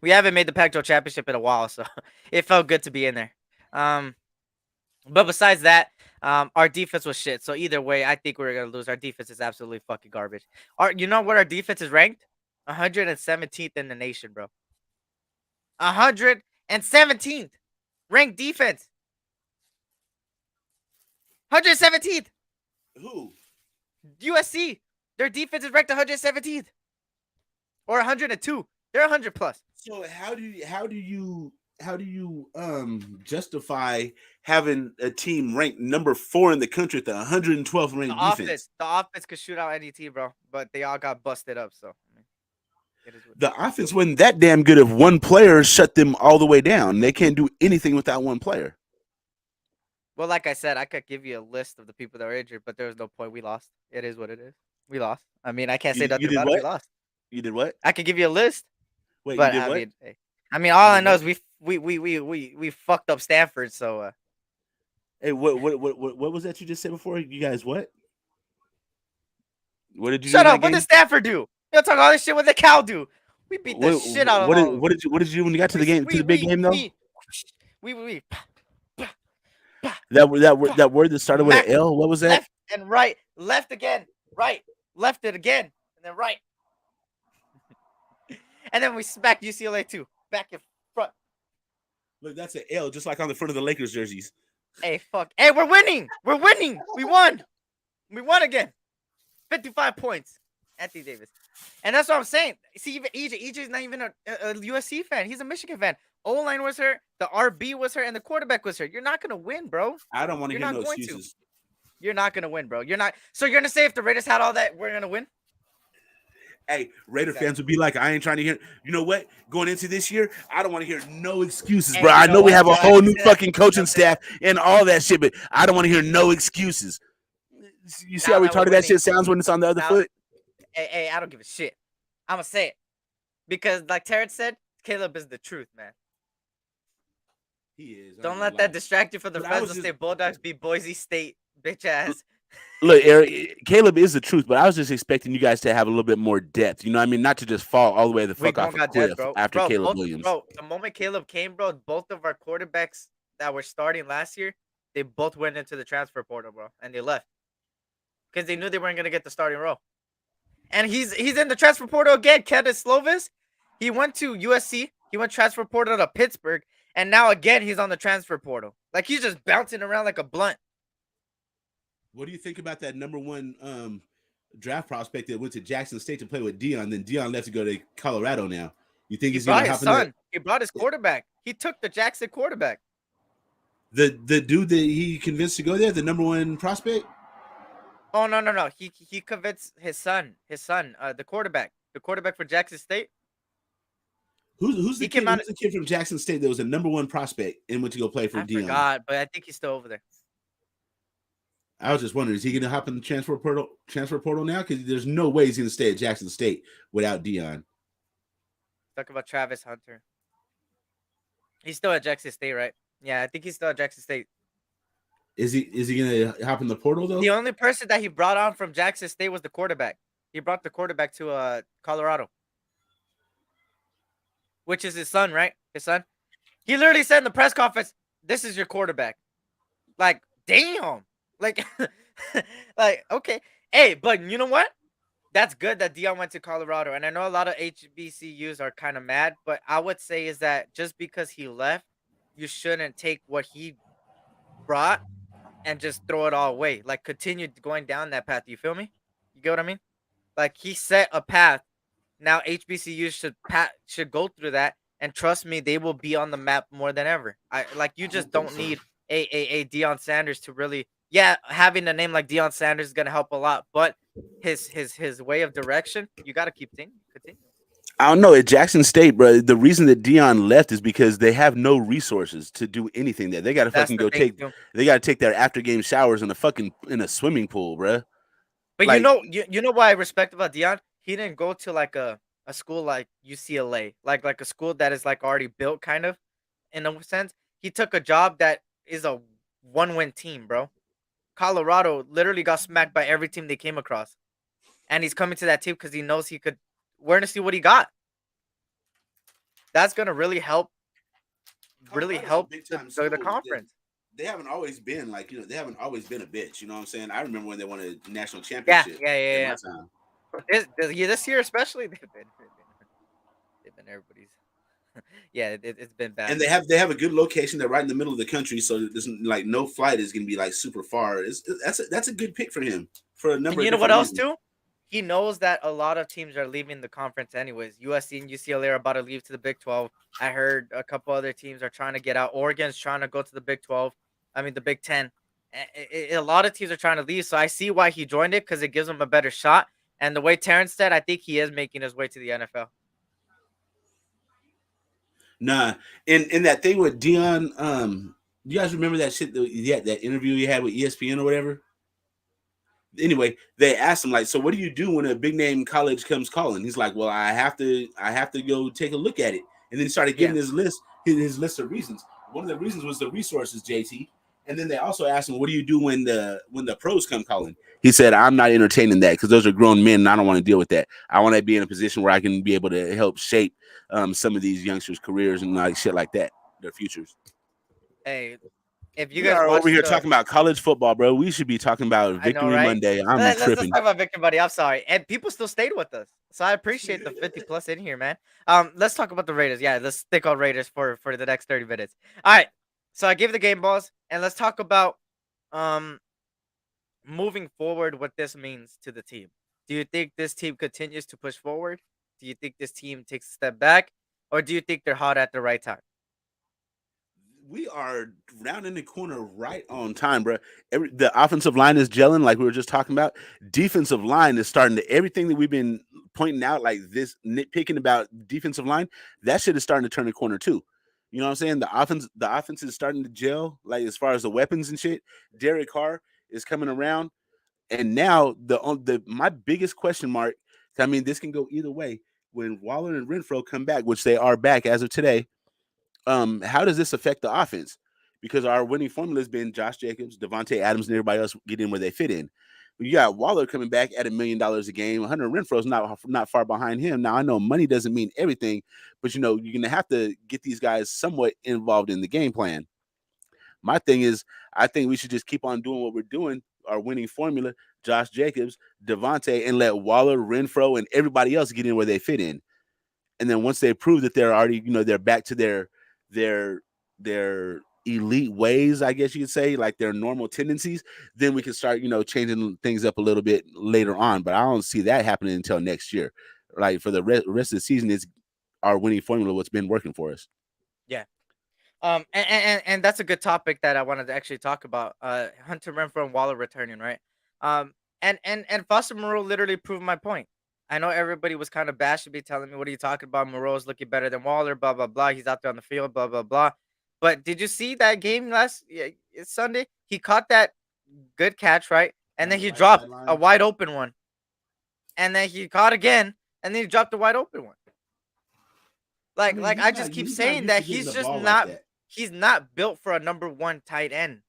we haven't made the Pac-12 championship in a while, so it felt good to be in there. But besides that, our defense was shit. So either way, I think we're gonna lose. Our defense is absolutely fucking garbage. You know what our defense is ranked? 117th in the nation, bro. 117th ranked defense. 117th. Who? USC. Their defense is ranked 117th or 102. They're 100 plus. So how do you justify having a team ranked number 4 in the country at the 112th ranked defense? The offense could shoot out any team, bro, but they all got busted up. So the offense wasn't that damn good if one player shut them all the way down. They can't do anything without one player. Well, like I said, I could give you a list of the people that were injured, but there was no point. We lost. It is what it is. We lost. I mean, I can't say nothing about it. We lost. You did what? I could give you a list. Wait, but you did what? I mean, all I know is we fucked up Stanford. So, hey, what was that you just said before? You guys what? What did you? Shut up! What did Stanford do? You'll talk all this shit. What did Cal do? We beat the shit out of them. What did you do when you got to the game? To the big game though. We. That word that started with an L. What was that? Left and right, left again, right, left it again, and then right. And then we smacked UCLA too, back in front. Look, that's an L, just like on the front of the Lakers jerseys. Hey, fuck. Hey, we're winning. We're winning. We won. We won again. 55 points. Anthony Davis. And that's what I'm saying. See, even EJ's not even a USC fan. He's a Michigan fan. O-line was hurt, the RB was hurt, and the quarterback was hurt. You're not going to win, bro. I don't want to hear no excuses. You're not going to win, bro. You're not. So you're going to say if the Raiders had all that, we're going to win? Hey, Raider fans would be like, I ain't trying to hear. You know what? Going into this year, I don't want to hear no excuses, bro. I know we have a whole new fucking coaching staff and all that shit, but I don't want to hear no excuses. You see how retarded that shit sounds when it's on the other foot? Hey, I don't give a shit. I'm going to say it. Because like Terrence said, Caleb is the truth, man. He is. Don't let that distract you from the Fresno State Bulldogs beat Boise State, bitch ass. Look, Eric, Caleb is the truth, but I was just expecting you guys to have a little bit more depth. You know what I mean? Not to just fall all the way the fuck off a cliff after Caleb Williams. Bro, the moment Caleb came, bro, both of our quarterbacks that were starting last year, they both went into the transfer portal, bro, and they left. Because they knew they weren't going to get the starting role. And he's in the transfer portal again, Kedis Slovis. He went to USC. He went transfer portal to Pittsburgh. And now again, he's on the transfer portal. Like, he's just bouncing around like a blunt. What do you think about that number 1 draft prospect that went to Jackson State to play with Deion? Then Deion left to go to Colorado now. You think he's going to happen? Son. He brought his quarterback. He took the Jackson quarterback. The dude that he convinced to go there, the number 1 prospect? Oh, no. He convinced his son, the quarterback for Jackson State. Who's the kid from Jackson State that was a number 1 prospect and went to go play for Deion? I forgot, but I think he's still over there. I was just wondering, is he going to hop in the transfer portal now? Because there's no way he's going to stay at Jackson State without Deion. Talk about Travis Hunter. He's still at Jackson State, right? Yeah, I think he's still at Jackson State. Is he going to hop in the portal though? The only person that he brought on from Jackson State was the quarterback. He brought the quarterback to Colorado, which is his son, right? His son. He literally said in the press conference, "This is your quarterback." Like, damn. Like, okay. Hey, but you know what? That's good that Deion went to Colorado. And I know a lot of HBCUs are kind of mad, but I would say is that just because he left, you shouldn't take what he brought and just throw it all away. Like, continue going down that path. You feel me? You get what I mean? Like, he set a path. Now HBCUs should go through that. And trust me, they will be on the map more than ever. You just don't need a Deion Sanders to really... Yeah, having a name like Deion Sanders is going to help a lot, but his way of direction, you got to continue. I don't know. At Jackson State, bro, the reason that Deion left is because they have no resources to do anything there. They got to fucking they got to take their after game showers in a swimming pool, bro. But like, you know what I respect about Deion? He didn't go to like a a school like UCLA, like a school that is like already built, kind of, in a sense. He took a job that is a one-win team, bro. Colorado literally got smacked by every team they came across, and he's coming to that team because he knows he could. We're gonna see what he got. That's gonna really Colorado's a help big the time the, the school. conference. They haven't always been like, they haven't always been a bitch. You know what I'm saying? I remember when they won a national Yeah, championship yeah, yeah, in yeah. my time. But this year especially, they've been everybody's. Yeah, it's been bad. And they have a good location. They're right in the middle of the country, so there's like no flight is going to be like super far. That's a good pick for him for a number And of you know what different else reasons. too? He knows that a lot of teams are leaving the conference anyways. USC and UCLA are about to leave to the Big 12. I heard a couple other teams are trying to get out. Oregon's trying to go to the Big 12. I mean the Big 10. A lot of teams are trying to leave, so I see why he joined it because it gives him a better shot. And the way Terrence said, I think he is making his way to the NFL. Nah, in that thing with Dion, you guys remember that shit? That interview he had with ESPN or whatever. Anyway, they asked him like, "So what do you do when a big name college comes calling?" He's like, "Well, I have to go take a look at it." And then he started Yeah. giving his list of reasons. One of the reasons was the resources, JT. And then they also asked him, "What do you do when the pros come calling?" He said, "I'm not entertaining that because those are grown men, and I don't want to deal with that. I want to be in a position where I can be able to help shape some of these youngsters' careers and like shit like that, their futures." Hey, if you We guys are over watch here the talking about college football, bro. We should be talking about I know, Victory right? Monday. I'm Let's tripping. talk about Victor, buddy. I'm sorry, and people still stayed with us, so I appreciate the 50 plus in here, man. Let's talk about the Raiders. Yeah, let's stick on Raiders for the next 30 minutes. All right, so I gave the game balls, and let's talk about um moving forward what this means to the team. Do you think this team continues to push forward? Do you think this team takes a step back, or do you think they're hot at the right time? We are rounding the corner right on time, bro. The offensive line is gelling, like we were just talking about. Defensive line is starting to everything that we've been pointing out, like this nitpicking about defensive line. That shit is starting to turn the corner too. You know what I'm saying? The offense is starting to gel, like as far as the weapons and shit. Derek Carr is coming around, and now the my biggest question mark. I mean, this can go either way. When Waller and Renfro come back, which they are back as of today, how does this affect the offense? Because our winning formula has been Josh Jacobs, Devontae Adams, and everybody else getting where they fit in. You got Waller coming back at $1 million a game. Hunter Renfro's not far behind him. Now I know money doesn't mean everything, but you're gonna have to get these guys somewhat involved in the game plan. My thing is, I think we should just keep on doing what we're doing, our winning formula, Josh Jacobs, Devontae, and let Waller, Renfro, and everybody else get in where they fit in. And then once they prove that they're already, they're back to their their elite ways, I guess you could say, like their normal tendencies, then we can start, changing things up a little bit later on. But I don't see that happening until next year. Like for the rest of the season, is our winning formula what's been working for us. Yeah. And that's a good topic that I wanted to actually talk about. Hunter Renfro and Waller returning, right? And Foster Moreau literally proved my point. I know everybody was kind of bashing me, telling me, "What are you talking about? Moreau's looking better than Waller." Blah blah blah. He's out there on the field. Blah blah blah. But did you see that game last Sunday? He caught that good catch, right? And On then the he right dropped a sideline. wide open one. And then he caught again, and then he dropped a wide open one. I mean, Like he's I not just keep he's not saying used that to getting the just ball like not that. he's not built for a number one tight end.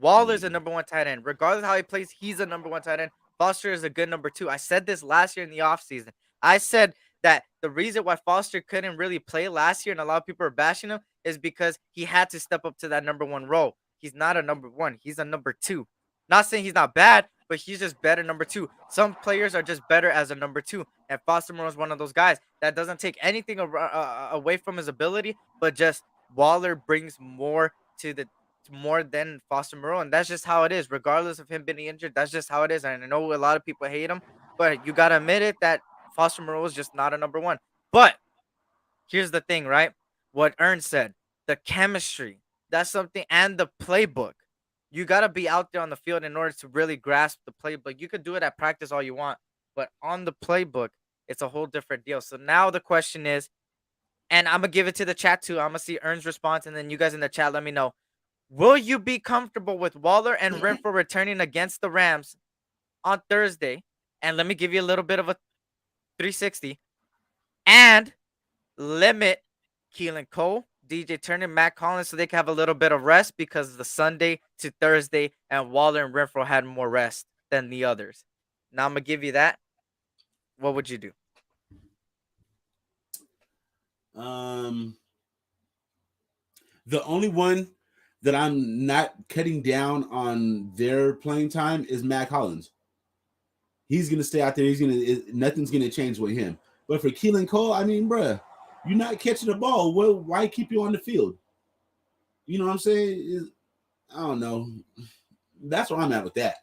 Waller's a Mm. number one tight end. Regardless of how he plays, he's a number one tight end. Foster is a good number two. I said this last year in the offseason. I said that the reason why Foster couldn't really play last year, and a lot of people are bashing him, is because he had to step up to that number one role. He's not a number one. He's a number two. Not saying he's not bad, but he's just better number two. Some players are just better as a number two, and Foster Moore is one of those guys that doesn't take anything away from his ability, but just Waller brings more to the more than Foster Moreau, and that's just how it is. Regardless of him being injured, that's just how it is. And I know a lot of people hate him, but you gotta admit it that Foster Moreau is just not a number one. But here's the thing, right? What Ern said, the chemistry, that's something, and the playbook. You got to be out there on the field in order to really grasp the playbook. You could do it at practice all you want, but on the playbook, it's a whole different deal. So now the question is, and I'm going to give it to the chat too. I'm going to see Ern's response, and then you guys in the chat, let me know. Will you be comfortable with Waller and Renfro returning against the Rams on Thursday? And let me give you a little bit of a 360. and limit Keelan Cole, DJ Turner, Matt Collins, so they can have a little bit of rest because the Sunday to Thursday and Waller and Renfro had more rest than the others. Now I'm gonna give you that. What would you do? Um, the only one that I'm not cutting down on their playing time is Matt Collins. He's gonna stay out there. Nothing's gonna change with him. But for Keelan Cole, I mean, bruh, you're not catching the ball. Well, why keep you on the field? You know what I'm saying? I don't know. That's where I'm at with that.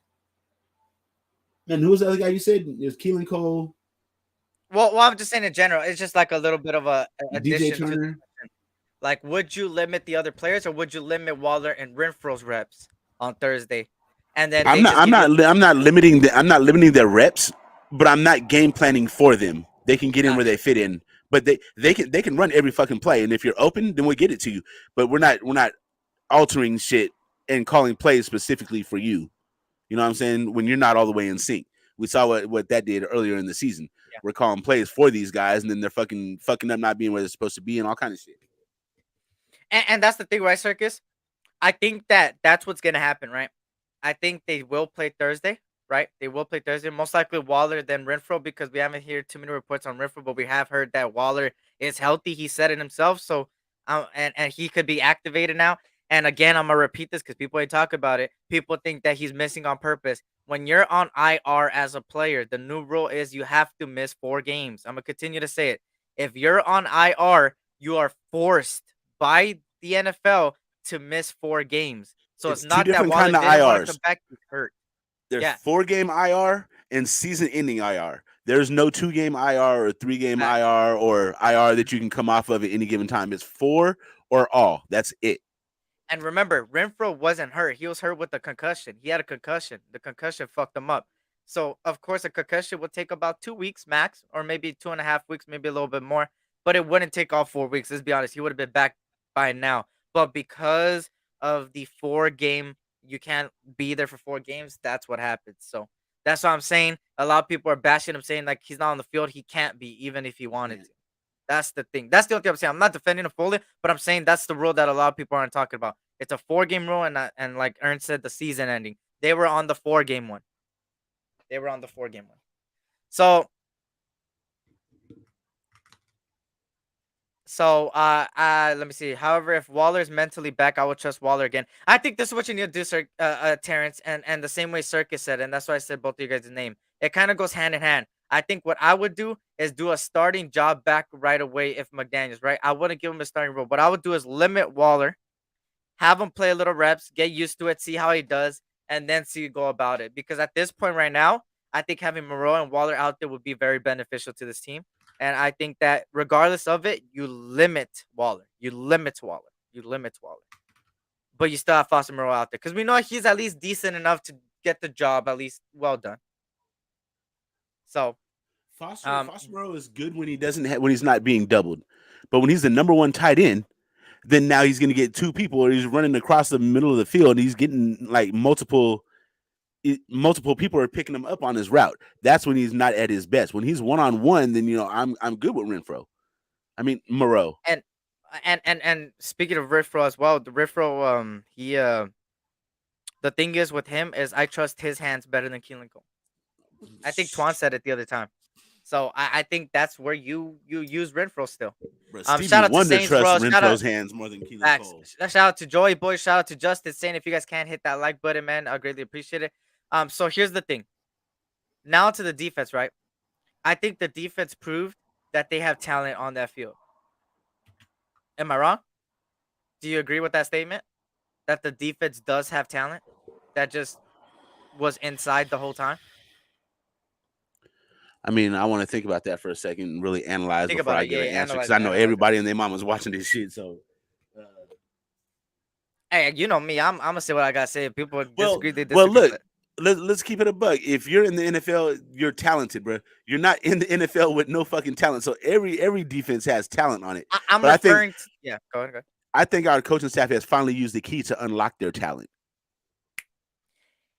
And who's the other guy you said? There's Keelan Cole, Well, I'm just saying in general. It's just like a little bit of a DJ addition to the Turner. question. Like, would you limit the other players, or would you limit Waller and Renfro's reps on Thursday, and then I'm they not. just I'm give you? not. I'm not limiting. I'm not limiting their reps, but I'm not game planning for them. They can get in where Gotcha. they fit in, but they can run every fucking play. And if you're open, then we'll get it to you. But we're not altering shit and calling plays specifically for you. You know what I'm saying? When you're not all the way in sync. We saw what that did earlier in the season. Yeah. We're calling plays for these guys, and then they're fucking up, not being where they're supposed to be, and all kind of shit. And that's the thing, right, Circus? I think that that's what's gonna happen, right? I think they will play Thursday, right? They will play Thursday. Most likely Waller than Renfro because we haven't heard too many reports on Renfro, but we have heard that Waller is healthy. He said it himself, so and he could be activated now. And again, I'm gonna repeat this because people ain't talk about it. People think that he's missing on purpose. When you're on IR as a player, the new rule is you have to miss 4 games. I'm gonna continue to say it. If you're on IR, you are forced by the NFL to miss 4 games. So it's It's two not that different Waller kind of didn't want to come IRs. back; he's hurt. There's Yeah, 4-game IR and season-ending IR. There's no 2-game IR or 3-game facts. IR or IR that you can come off of at any given time. It's 4 or all. That's it. And remember, Renfro wasn't hurt. He was hurt with a concussion. He had a concussion. The concussion fucked him up. So of course, a concussion would take about 2 weeks max, or maybe 2.5 weeks, maybe a little bit more. But it wouldn't take all 4 weeks. Let's be honest. He would have been back by now. But because of the 4 game, you can't be there for 4 games. That's what happens. So that's what I'm saying. A lot of people are bashing him, saying like he's not on the field. He can't be, even if he wanted to. That's the thing. That's the only thing I'm saying. I'm not defending him fully, but I'm saying that's the rule that a lot of people aren't talking about. It's a 4 game rule, and like Ernst said, the season ending. They were on the 4 game one. They were on the 4 game one. So let me see. However, if Waller's mentally back, I would trust Waller again. I think this is what you need to do, sir, Terrence, and the same way Circus said, and that's why I said both of you guys' name. It kind of goes hand in hand. I think what I would do is do a starting job back right away if McDaniels, right? I wouldn't give him a starting role. What I would do is limit Waller, have him play a little reps, get used to it, see how he does, and then see go about it. Because at this point right now, I think having Moreau and Waller out there would be very beneficial to this team. And I think that regardless of it, you limit Waller. You limit Waller. You limit Waller. But you still have Foster Moreau out there. Because we know he's at least decent enough to get the job at least well done. So Foster Moreau is good when when he's not being doubled. But when he's the number one tight end, then now he's going to get 2 people, or he's running across the middle of the field. And he's getting like multiple people are picking him up on his route. That's when he's not at his best. When he's 1-on-1, then I'm good with Renfro. I mean Moreau. and speaking of Renfro as well, the Renfro he the thing is with him is I trust his hands better than Keelan Cole. I think Twan said it the other time. So I think that's where you use Renfro still. Bro, Shout Stevie out to Wonder Saints, bro. trusts Shout out, Renfro's hands more than Keelan facts. Cole. Shout out to Joey Boy. Shout out to Justice saying if you guys can't hit that like button, man, I greatly appreciate it. So here's the thing. Now to the defense, right? I think the defense proved that they have talent on that field. Am I wrong? Do you agree with that statement? That the defense does have talent that just was inside the whole time? I mean, I want to think about that for a second and really analyze Think before about I it. give Yeah, an yeah, answer, because analyze I it. know Analyze it. everybody and their mom was watching this shit. So, Hey, you know me. I'm gonna say what I gotta say. If people well, disagree, they disagree. look, let's keep it a buck. If you're in the NFL, you're talented, bro. You're not in the NFL with no fucking talent. So every defense has talent on it. I'm But referring to, yeah. Go ahead. I think our coaching staff has finally used the key to unlock their talent.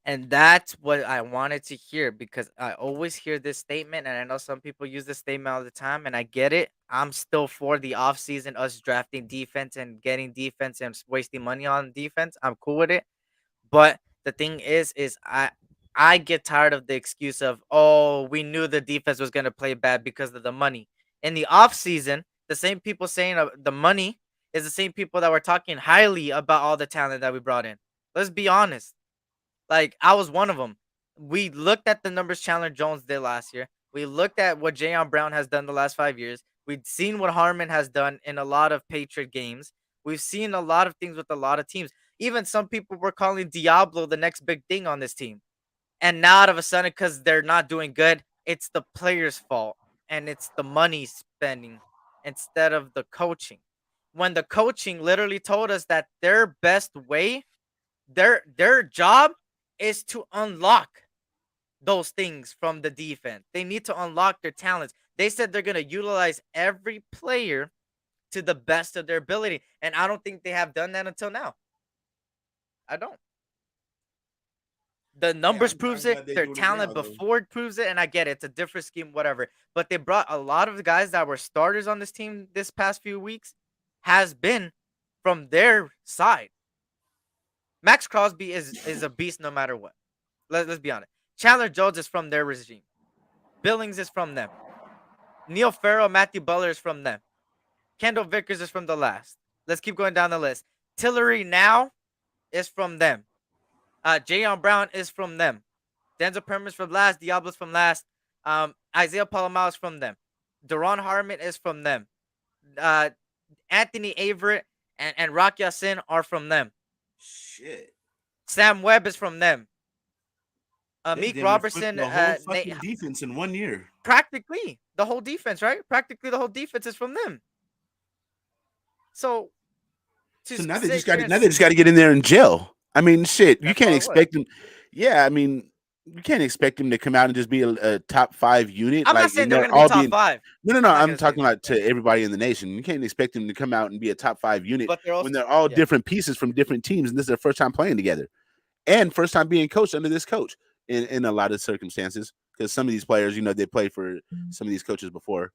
And that's what I wanted to hear because I always hear this statement, and I know some people use this statement all the time, and I get it. I'm still for the offseason, us drafting defense and getting defense and wasting money on defense. I'm cool with it. But the thing is I get tired of the excuse of, oh, we knew the defense was gonna play bad because of the money. In the offseason, the same people saying the money is the same people that were talking highly about all the talent that we brought in. Let's be honest. Like, I was one of them. We looked at the numbers Chandler Jones did last year. We looked at what Jayon Brown has done the last 5 years. We've seen what Harmon has done in a lot of Patriot games. We've seen a lot of things with a lot of teams. Even some people were calling Diablo the next big thing on this team. And now all of a sudden, because they're not doing good, it's the players' fault. And it's the money spending instead of the coaching. When the coaching literally told us that their best way, their job is to unlock those things from the defense. They need to unlock their talents. They said they're going to utilize every player to the best of their ability. And I don't think they have done that until now. I don't. The numbers proves I'm it. glad they're Their doing it now, talent though. before it proves it. And I get it. It's a different scheme, whatever. But they brought a lot of the guys that were starters on this team this past few weeks has been from their side. Max Crosby is a beast no matter what. Let's be honest. Chandler Jones is from their regime. Billings is from them. Neil Farrell, Matthew Butler is from them. Kendall Vickers is from the last. Let's keep going down the list. Tillery now is from them. Jayon Brown is from them. Denzel Perman from last. Diablo's from last. Isaiah Palomar is from them. Deron Harmon is from them. Anthony Averett and Rock Yassin are from them. Shit. Sam Webb is from them. They Meek damn near flipped Robertson, the whole fucking defense in 1 year. practically the whole defense, right? Practically the whole defense is from them. So, So now they just got to get in there and gel. I mean, shit, you can't expect them. Yeah, I mean, you can't expect them to come out and just be a top 5 unit. I'm like, not saying and they're they're going to all be top 5. No. I'm talking about to everybody in the nation. You can't expect them to come out and be a top 5 unit But they're also, when they're all different pieces from different teams, and this is their first time playing together, and first time being coached under this coach in a lot of circumstances. Because some of these players, they played for some of these coaches before.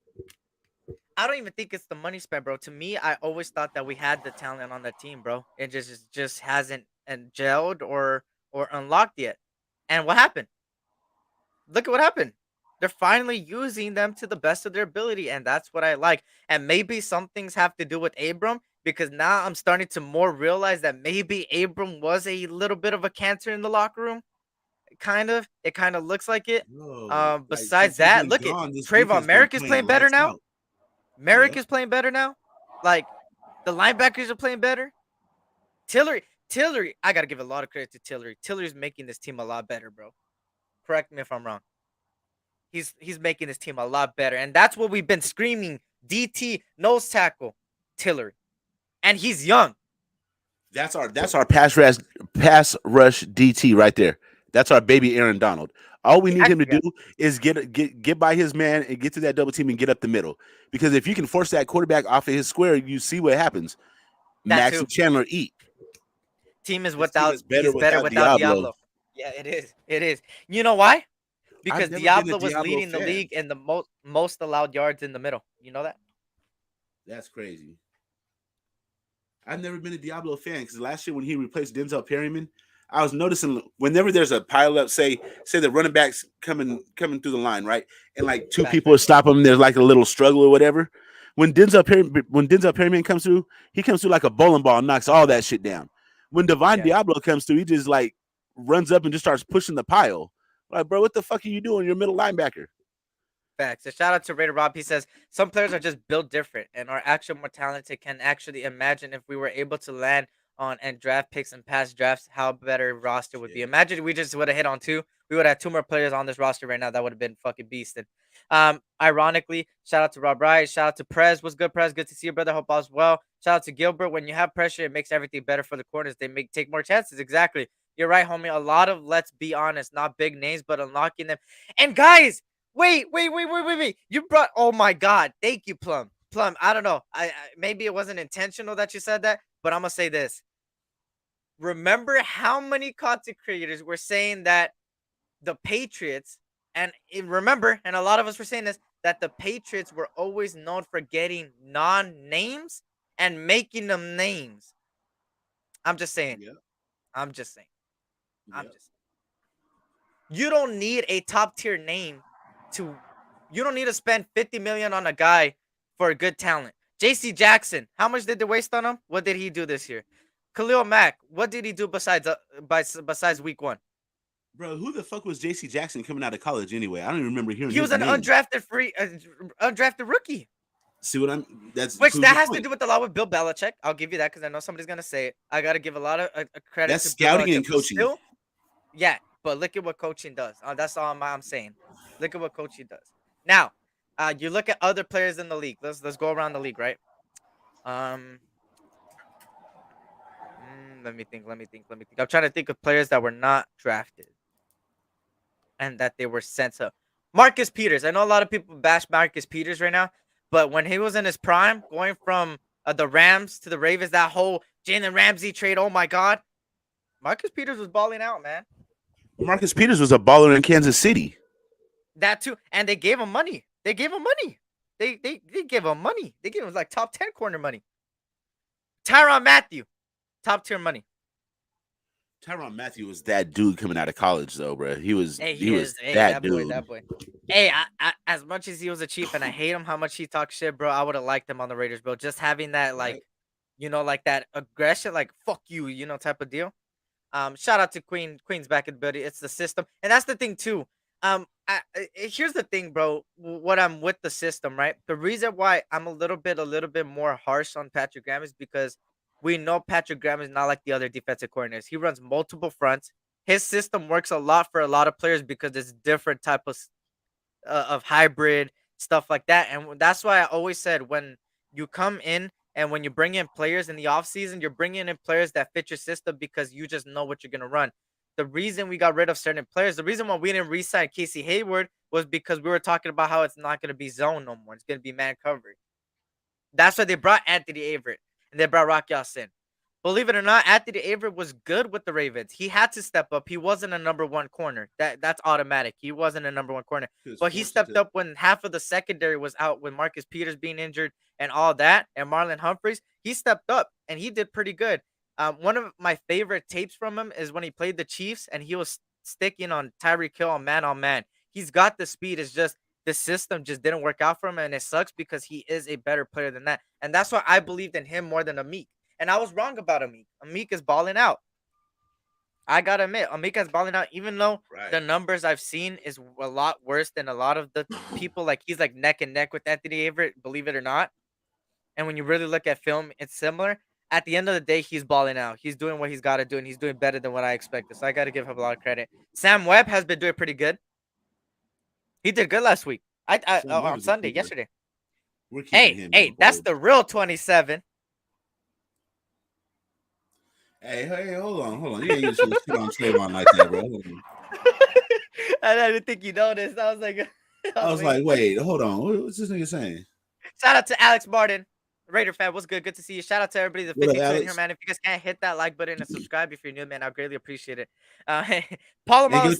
I don't even think it's the money spent, bro. To me, I always thought that we had the talent on the team, bro. It just hasn't gelled or unlocked yet. And what happened? Look at what happened. They're finally using them to the best of their ability, and that's what I like. And maybe some things have to do with Abram, because now I'm starting to more realize that maybe Abram was a little bit of a cancer in the locker room. It kind of looks like it. Besides that, look at Trayvon Merrick is playing better now. Merrick is playing better now. Like, the linebackers are playing better. Tillery, I gotta give a lot of credit to Tillery. Tillery's making this team a lot better, bro. Correct me if I'm wrong. He's making this team a lot better, and that's what we've been screaming. DT nose tackle, Tillery, and he's young. That's our pass rush DT right there. That's our baby Aaron Donald. All we need him to do is get by his man and get to that double team and get up the middle. Because if you can force that quarterback off of his square, you see what happens. Max and Chandler eat. Team is better without Diablo. Yeah, it is. You know why? Because Diablo was leading the league in the most allowed yards in the middle. You know that? That's crazy. I've never been a Diablo fan because last year when he replaced Denzel Perryman, I was noticing whenever there's a pile up, say the running backs coming through the line, right, and like two people stop them, there's like a little struggle or whatever. When Denzel Perryman comes through, he comes through like a bowling ball and knocks all that shit down. When Divine Diablo comes through, he just like runs up and just starts pushing the pile. Like, bro, what the fuck are you doing? You're a middle linebacker. Facts. A shout out to Raider Rob. He says some players are just built different and are actually more talented. Can actually imagine if we were able to land on and draft picks and past drafts, how better roster would be. Imagine we just would have hit on 2. We would have 2 more players on this roster right now. That would have been fucking beasted. Ironically, shout out to Rob Wright. Shout out to Prez. What's good, Prez? Good to see you, brother. Hope all's well. Shout out to Gilbert. When you have pressure, it makes everything better for the corners. They take more chances. Exactly. You're right, homie. A lot of, let's be honest, not big names, but unlocking them. And guys, wait. You brought, oh my God. Thank you, Plum. I don't know. I maybe it wasn't intentional that you said that, but I'm going to say this. remember how many content creators were saying that the Patriots, and remember, and a lot of us were saying this, that the Patriots were always known for getting non-names and making them names. I'm just saying. Yep. I'm just saying. I'm Yep. just saying. You don't need a top tier name to. You don't need to spend 50 million on a guy for a good talent. J.C. Jackson, how much did they waste on him? What did he do this year? Khalil Mack, what did he do besides week 1? Bro, who the fuck was J.C. Jackson coming out of college anyway? I don't even remember hearing He was his an name. undrafted rookie. See what I'm? That's Which proves that the has point. to do with a lot with Bill Belichick. I'll give you that because I know somebody's gonna say it. I gotta give a lot of credit That's to Bill scouting Belichick. and But coaching. still, yeah, but look at what coaching does. That's all I'm saying. Look at what coaching does. Now, you look at other players in the league. Let's go around the league, right? Um, let me think. I'm trying to think of players that were not drafted and that they were sent up. Marcus Peters. I know a lot of people bash Marcus Peters right now, but when he was in his prime, going from the Rams to the Ravens, that whole Jalen Ramsey trade, oh my God. Marcus Peters was balling out, man. Marcus Peters was a baller in Kansas City. That too. And they gave him money. They gave him money. They gave him money. They gave him like top 10 corner money. Tyrann Mathieu, top tier money. Tyrann Mathieu was that dude coming out of college, though, bro. He was Hey, he was Hey, that boy, dude. that boy. Hey, as much as he was a Chief and I hate him, how much he talks shit, bro, I would have liked him on the Raiders, bro. Just having that, like, Right. like that aggression, like, fuck you, type of deal. Shout out to Queen's back in the building. It's the system. And that's the thing, too. Here's the thing, bro. What I'm with the system, right? The reason why I'm a little bit more harsh on Patrick Graham is because we know Patrick Graham is not like the other defensive coordinators. He runs multiple fronts. His system works a lot for a lot of players because it's different type of hybrid stuff like that. And that's why I always said when you come in and when you bring in players in the offseason, you're bringing in players that fit your system because you just know what you're going to run. The reason we got rid of certain players, the reason why we didn't re-sign Casey Hayward was because we were talking about how it's not going to be zone no more. It's going to be man coverage. That's why they brought Anthony Averett and they brought Rock Ya-Sin. Believe it or not, Anthony Averett was good with the Ravens. He had to step up. He wasn't a number one corner. That's automatic. He wasn't a number one corner. But he stepped up when half of the secondary was out, when Marcus Peters being injured and all that, and Marlon Humphreys. He stepped up and he did pretty good. One of my favorite tapes from him is when he played the Chiefs and he was sticking on Tyreek Hill on man. He's got the speed. It's just the system just didn't work out for him, and it sucks because he is a better player than that. And that's why I believed in him more than Amik. And I was wrong about Amik. Amik is balling out. I gotta admit, Amik is balling out, even though the numbers I've seen is a lot worse than a lot of the people. Like, he's like neck and neck with Anthony Averett, believe it or not. And when you really look at film, it's similar. At the end of the day, he's balling out. He's doing what he's got to do, and he's doing better than what I expected. So I got to give him a lot of credit. Sam Webb has been doing pretty good. He did good last week. On Sunday, yesterday. Hey, that's the real 27. Hey, hold on. You ain't used to shit on Trayvon like that, bro. I didn't think you noticed. I was like, I was like, wait, hold on. What's this nigga saying? Shout out to Alex Martin, Raider fan. What's good? Good to see you. Shout out to everybody, the 52 in here, man. If you guys can't hit that like button and subscribe if you're new, man, I'd greatly appreciate it. Paul, go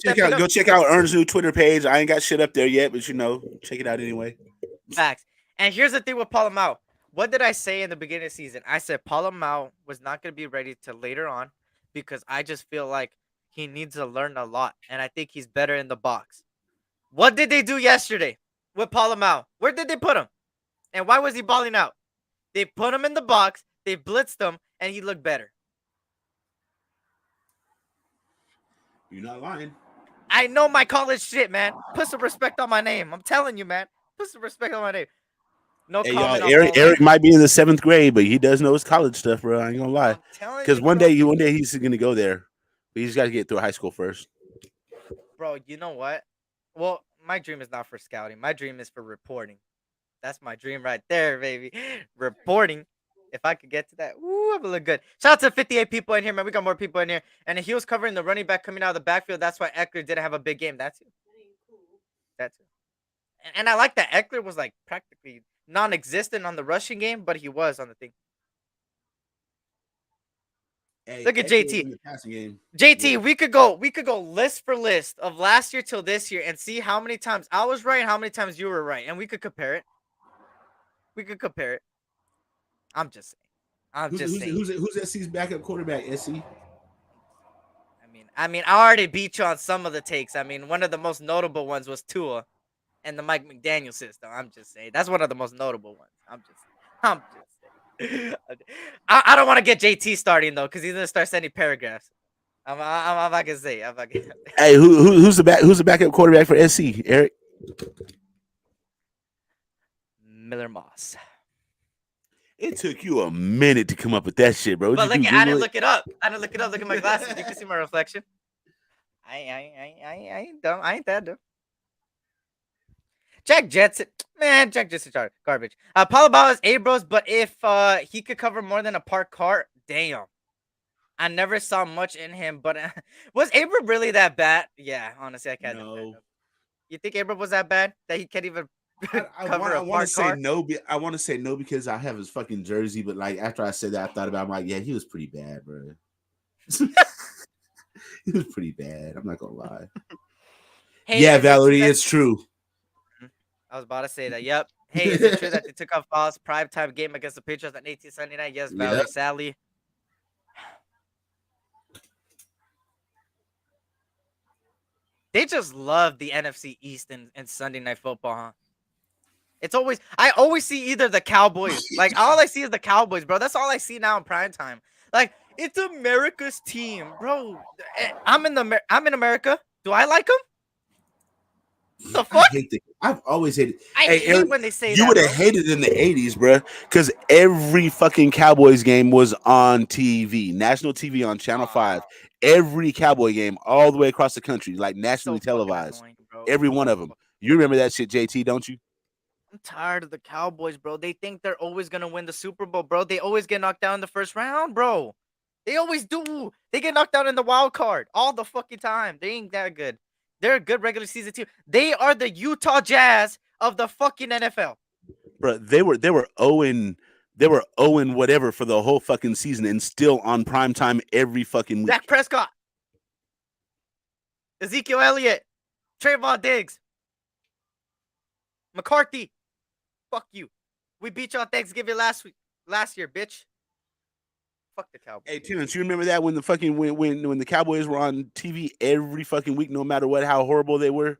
check out Ernst's new Twitter page. I ain't got shit up there yet, but check it out anyway. Facts. And here's the thing with Paul Mao. What did I say in the beginning of the season? I said Paul Mao was not going to be ready to later on because I just feel like he needs to learn a lot, and I think he's better in the box. What did they do yesterday with Paul Mao? Where did they put him? And why was he balling out? They put him in the box, they blitzed him, and he looked better. You're not lying. I know my college shit, man. Put some respect on my name. I'm telling you, man. Put some respect on my name. No comment on Eric might be in the 7th grade, but he does know his college stuff, bro. I ain't gonna lie. Because one day he's gonna go there, but he's got to get through high school first. Bro, you know what? Well, my dream is not for scouting. My dream is for reporting. That's my dream right there, baby. Reporting. If I could get to that, ooh, I would look good. Shout out to 58 people in here, man. We got more people in here. And he was covering the running back coming out of the backfield. That's why Eckler didn't have a big game. That's it. That's it. And I like that Eckler was like practically non-existent on the rushing game, but he was on the thing. Hey, Look at Eckler was JT. in the passing game. JT, Yeah. we could go list for list of last year till this year and see how many times I was right and how many times you were right, and we could compare it. We could compare it. I'm just saying. I'm Who's just who's saying. who's SC's backup quarterback? SC. I already beat you on some of the takes. I mean, one of the most notable ones was Tua and the Mike McDaniel system. I'm just saying. That's one of the most notable ones. I'm just saying. I don't want to get JT starting though, because he's gonna start sending paragraphs. I'm not gonna say. I'm not gonna. Hey, who's the backup quarterback for SC? Eric. Miller Moss. It took you a minute to come up with that shit, bro. What'd But you look, do? I Google didn't it? look it up. I didn't look it up. Look at my glasses. You can see my reflection. I ain't dumb. I ain't that dumb. Jack Jetson, man, Jack Jetson garbage. Paulo Ball is A-Bros, but if he could cover more than a park car, damn. I never saw much in him, but was Abram really that bad? Yeah, honestly, I can't. No. You think Abram was that bad that he can't even I cover a want to parked say car? no. I want to say no because I have his fucking jersey. But like after I said that, I thought about. It, I'm like, yeah, he was pretty bad, bro. He was pretty bad. I'm not gonna lie. Hey, Yeah, is it true Valerie, that- it's true. I was about to say that. Yep. Hey, is it true that they took off Paul's primetime game against the Patriots on 1879? Yes, Valerie. Yep. Sally. They just love the NFC East and Sunday Night Football, huh? I always see either the Cowboys. Like, all I see is the Cowboys, bro. That's all I see now in prime time. Like, it's America's team, bro. I'm in America. Do I like them? The fuck? I've always hated. I Hey, hate Eric, when they say you that, would have bro. hated it in the '80s, bro, because every fucking Cowboys game was on TV, national TV on Channel 5. Every Cowboy game, all the way across the country, like nationally So fucking televised. annoying, bro. Every one of them. You remember that shit, JT? Don't you? I'm tired of the Cowboys, bro. They think they're always gonna win the Super Bowl, bro. They always get knocked down in the first round, bro. They always do. They get knocked down in the wild card all the fucking time. They ain't that good. They're a good regular season team. They are the Utah Jazz of the fucking NFL. Bro, they were Owen. They were Owen whatever for the whole fucking season and still on prime time every fucking week. Dak Prescott, Ezekiel Elliott, Trayvon Diggs, McCarthy. Fuck you. We beat you on Thanksgiving last year, bitch. Fuck the Cowboys. Hey, Terrence, you remember that when the fucking when the Cowboys were on TV every fucking week, no matter what, how horrible they were?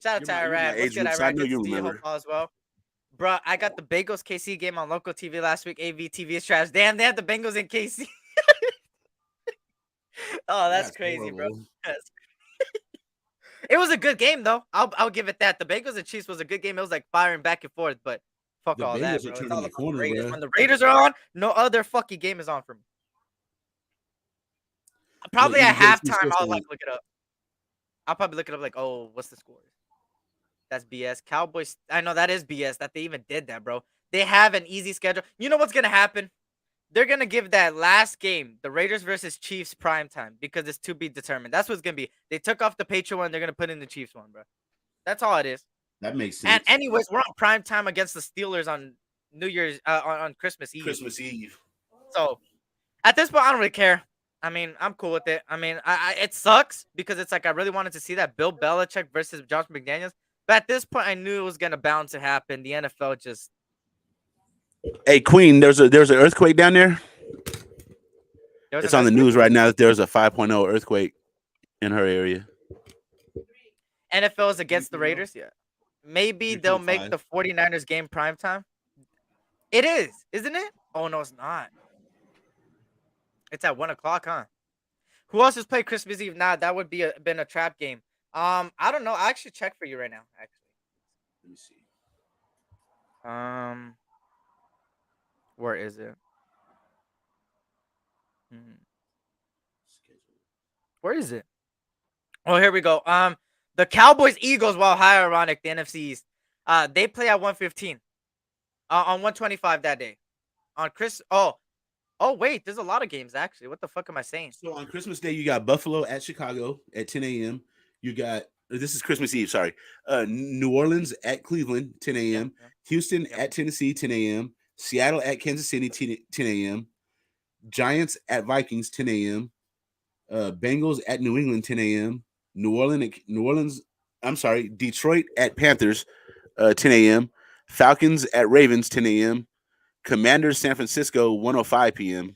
Shout out to You're my Irad. What's age good, group, so I Irad? know Good you to see you. remember. Hope all is well. Bruh, I got the Bengals KC game on local TV last week. AV TV is trash. Damn, they had the Bengals in KC. Oh, that's crazy, horrible. bro. It was a good game, though. I'll give it that. The Bengals and Chiefs was a good game. It was like firing back and forth, but fuck The all that, Bengals bro. are It's turning all the about corner, the Raiders. bro. When the Raiders are on, no other fucking game is on for me. Probably Look, at you can see halftime, I'll Switzerland. like look it up. I'll probably look it up like, oh, what's the score? That's BS. Cowboys. I know that is BS that they even did that, bro. They have an easy schedule. You know what's gonna happen? They're gonna give that last game, the Raiders versus Chiefs, prime time because it's to be determined. That's what's gonna be. They took off the Patriot one. They're gonna put in the Chiefs one, bro. That's all it is. That makes sense. And anyways, we're on prime time against the Steelers on New Year's on Christmas Eve. Christmas Eve. So at this point, I don't really care. I mean, I'm cool with it. I mean, it sucks because it's like I really wanted to see that Bill Belichick versus Josh McDaniels. But at this point, I knew it was gonna bound to happen. The NFL just. Hey, Queen, there's an earthquake down there. It's on the news right now that there's a 5.0 earthquake in her area. NFL is against the Raiders. Yeah. Maybe they'll make 3.5. the 49ers game primetime. It is, isn't it? Oh, no, it's not. It's at 1 o'clock, huh? Who else has played Christmas Eve? Nah, that would been a trap game. I don't know. I actually check for you right now, actually. Let me see. Where is it? Where is it? Oh, here we go. The Cowboys Eagles, well, how ironic, the NFC East. They play at 1:15. On 125 that day. On Chris. Oh, wait, there's a lot of games actually. What the fuck am I saying? So on Christmas Day, you got Buffalo at Chicago at 10 a.m. You got this is Christmas Eve. Sorry, New Orleans at Cleveland 10 a.m. Yeah. Houston at Tennessee 10 a.m. Seattle at Kansas City 10 a.m. Giants at Vikings 10 a.m. Bengals at New England 10 a.m. New Orleans. I'm sorry, Detroit at Panthers 10 a.m. Falcons at Ravens 10 a.m. Commanders San Francisco 1:05 p.m.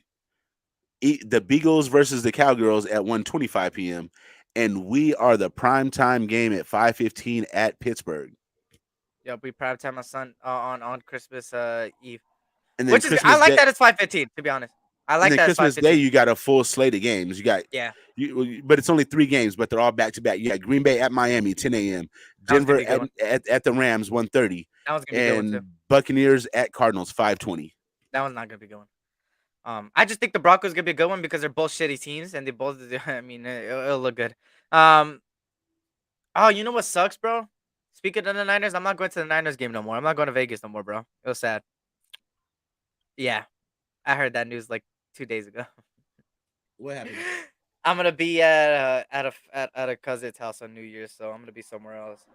The Beagles versus the Cowgirls at 1:25 p.m. And we are the prime time game at 5:15 at Pittsburgh. Yep, we prime time on on Christmas Eve, And then which is I Christmas like Day, that it's 5:15. To be honest, I and like then that it's Christmas Day, 5:15. you got a full slate of games. You got Yeah, but it's only 3 games, but they're all back to back. You got Green Bay at Miami 10 a.m. that one's gonna Denver be a good one. at the Rams 1:30, That one's gonna be a good one too. and Buccaneers at Cardinals 5:20. That one's not gonna be a good one. I just think the Broncos gonna be a good one because they're both shitty teams and they both. I mean, it'll look good. Um. Oh, you know what sucks, bro? Speaking of the Niners, I'm not going to the Niners game no more. I'm not going to Vegas no more, bro. It was sad. Yeah, I heard that news like 2 days ago. What happened? I'm gonna be at a cousin's house on New Year's, so I'm gonna be somewhere else.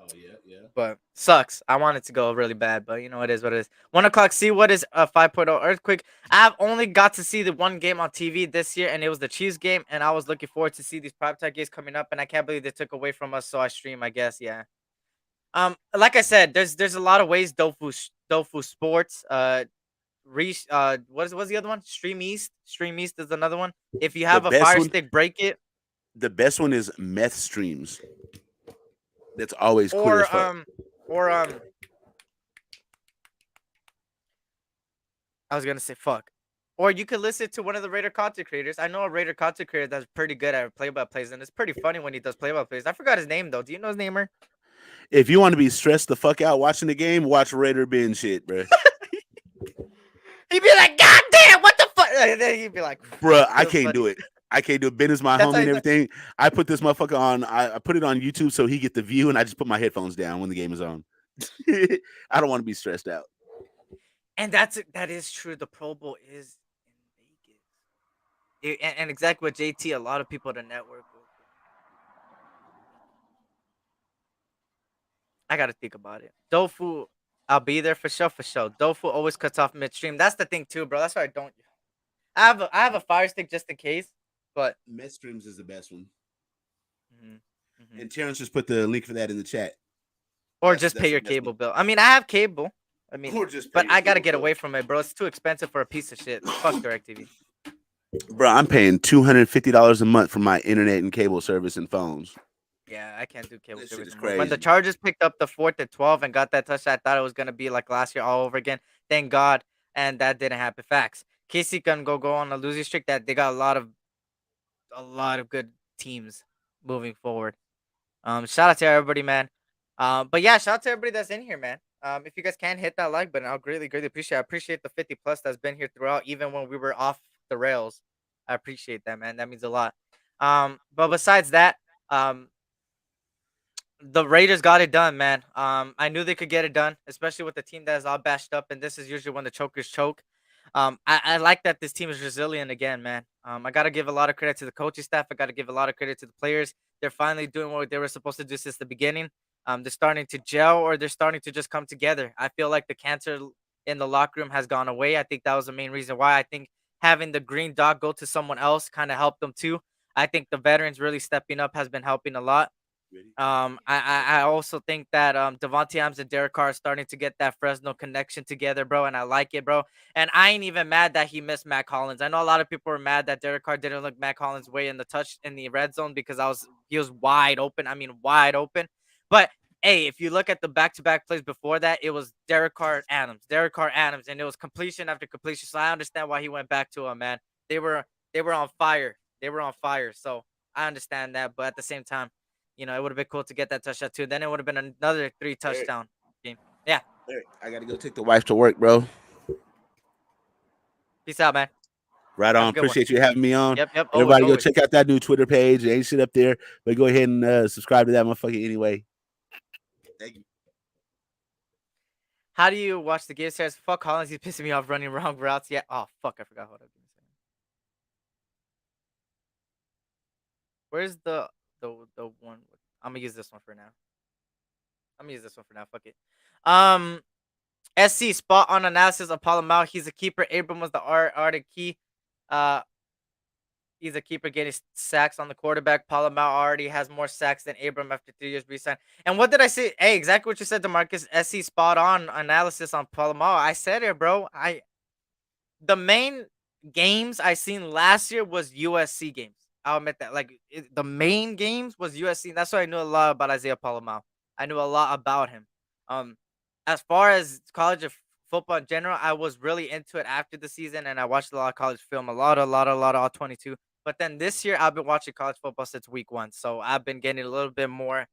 Oh yeah, yeah. But sucks. I wanted to go really bad, but you know it is what it is. 1 o'clock. See what is a 5.0 earthquake. I've only got to see the one game on TV this year, and it was the Chiefs game. And I was looking forward to see these primetime games coming up, and I can't believe they took away from us. So I stream, I guess. Yeah. Like I said, there's a lot of ways. Dofu Sports. What's the other one? Stream East. Stream East is another one. If you The have a best Fire one, Stick, break it. the best one is meth streams. That's always clear as Or fuck. or I was gonna say fuck. Or you could listen to one of the Raider content creators. I know a Raider content creator that's pretty good at play-by-plays, and it's pretty funny when he does play-by-plays. I forgot his name though. Do you know his name? Or If you want to be stressed the fuck out watching the game, watch Raider bin shit, bro. he'd be like, "God damn, what the fuck?" And then he'd be like, Bro, I it was can't funny. do it. I can't do it. Ben is my That's homie how and he's everything. I put this motherfucker on. I put it on YouTube so he get the view, and I just put my headphones down when the game is on. I don't want to be stressed out. and that is true. The Pro Bowl is in Vegas. And exactly what JT. A lot of people at the network. I gotta think about it. Dofu, I'll be there for sure, for sure. Dofu always cuts off midstream. That's the thing too, bro. That's why I don't. I have a Fire Stick just in case, but Meth streams is the best one. mhm, mhm. And Terrence just put the link for that in the chat. Or just pay the your best one. cable bill. I mean, I have cable. I mean, Or just pay but your I gotta cable get bill. away from it, bro. It's too expensive for a piece of shit. Fuck DirecTV. Bro, I'm paying $250 a month for my internet and cable service and phones. Yeah, I can't do cable This shit service is anymore. When the crazy. Chargers picked up the 4th and 12 and got that touchdown, I thought it was gonna be like last year all over again. Thank God, and that didn't happen. Facts. KC can go on a losing streak. That they got a lot of good teams moving forward. Shout out to everybody, man. But yeah, shout out to everybody that's in here, man. If you guys can hit that like button, I'll greatly appreciate it. I appreciate the 50 plus that's been here throughout, even when we were off the rails. I appreciate that, man. That means a lot. But besides that, um, the Raiders got it done, man. I knew they could get it done, especially with the team that is all bashed up, and this is usually when the chokers choke. I like that this team is resilient again, man. I gotta give a lot of credit to the coaching staff. I gotta give a lot of credit to the players. They're finally doing what they were supposed to do since the beginning. They're starting to gel, or they're starting to just come together. I feel like the cancer in the locker room has gone away. I think that was the main reason why. I think having the green dot go to someone else kind of helped them too. I think the veterans really stepping up has been helping a lot. I also think that Devontae Adams and Derek Carr are starting to get that Fresno connection together, bro, and I like it, bro. And I ain't even mad that he missed Matt Collins. I know a lot of people were mad that Derek Carr didn't look Matt Collins' way in the touch in the red zone because he was wide open. I mean, wide open. But hey, if you look at the back-to-back plays before that, it was Derek Carr Adams, and it was completion after completion. So I understand why he went back to him, man. They were on fire. They were on fire. So I understand that, but at the same time, it would have been cool to get that touchdown too. Then it would have been another 3 touchdown game. Yeah. Eric, I gotta go take the wife to work, bro. Peace out, man. Right Have on. a good one. Appreciate you having me on. Yep. Always, Everybody go always. check out that new Twitter page. There ain't shit up there, but go ahead and subscribe to that motherfucker anyway. Thank you. How do you watch the game series? Fuck Collins. He's pissing me off running wrong routes. Yeah. Oh, fuck. I forgot. Hold up. Give me a second. Where's the one? I'm going to use this one for now. Fuck it. SC spot on analysis of Palomar. He's a keeper. Abram was the Arctic key. He's a keeper getting sacks on the quarterback. Palomar already has more sacks than Abram after 3 years resign. And what did I say? Hey, exactly what you said, DeMarcus. SC spot on analysis on Palomar. I said it, bro. The main games I seen last year was USC games. I'll admit that. The main games was USC. That's why I knew a lot about Isaiah Palomar. I knew a lot about him. Um, as far as college of football in general, I was really into it after the season, and I watched a lot of college film, a lot of all 22. But then this year, I've been watching college football since week 1, so I've been getting a little bit more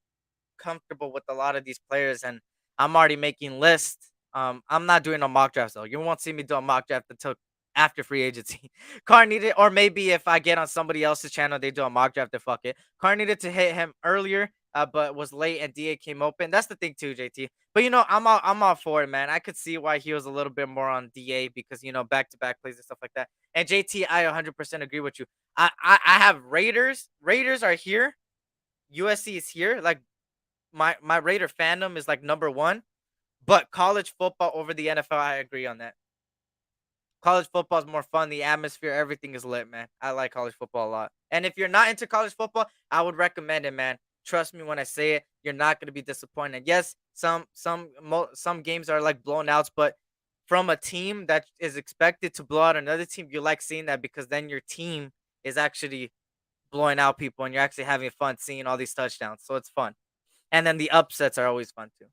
comfortable with a lot of these players, and I'm already making lists. I'm not doing no mock drafts though. You won't see me do a mock draft until after free agency. Carr needed, or maybe if I get on somebody else's channel, they do a mock draft. To fuck it. Carr needed to hit him earlier, but was late and DA came open. That's the thing too, JT. But I'm all for it, man. I could see why he was a little bit more on DA because back to back plays and stuff like that. And JT, I 100% agree with you. I have Raiders. Raiders are here. USC is here. Like my Raider fandom is like number 1, but college football over the NFL, I agree on that. College football is more fun. The atmosphere, everything is lit, man. I like college football a lot. And if you're not into college football, I would recommend it, man. Trust me when I say it. You're not going to be disappointed. Yes, some games are like blown outs, but from a team that is expected to blow out another team, you like seeing that because then your team is actually blowing out people and you're actually having fun seeing all these touchdowns. So it's fun. And then the upsets are always fun too.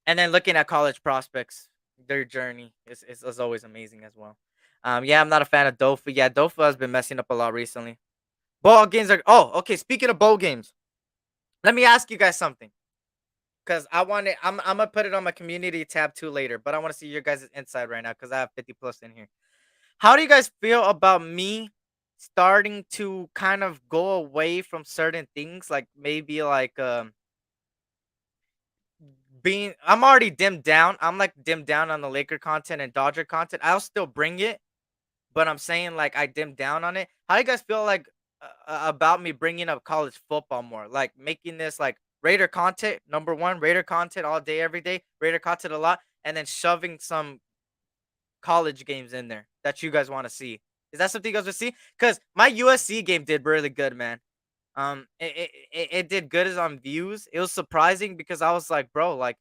And then looking at college prospects, their journey is always amazing as well. Yeah, I'm not a fan of Dofa. Yeah, Dofa has been messing up a lot recently. Bowl games are. Oh, okay. Speaking of bowl games, let me ask you guys something. Cause I want it. I'm gonna put it on my community tab too later. But I want to see your guys' insight right now because I have 50 plus in here. How do you guys feel about me starting to kind of go away from certain things, like maybe like being I'm already dimmed down. I'm like dimmed down on the Laker content and Dodger content. I'll still bring it, but I'm saying like I dimmed down on it. How do you guys feel like about me bringing up college football more? Like making this like Raider content, number 1, Raider content all day, every day, Raider content a lot, and then shoving some college games in there that you guys want to see. Is that something you guys would see? Because my USC game did really good, man. It did good as on views. It was surprising because I was like, bro, like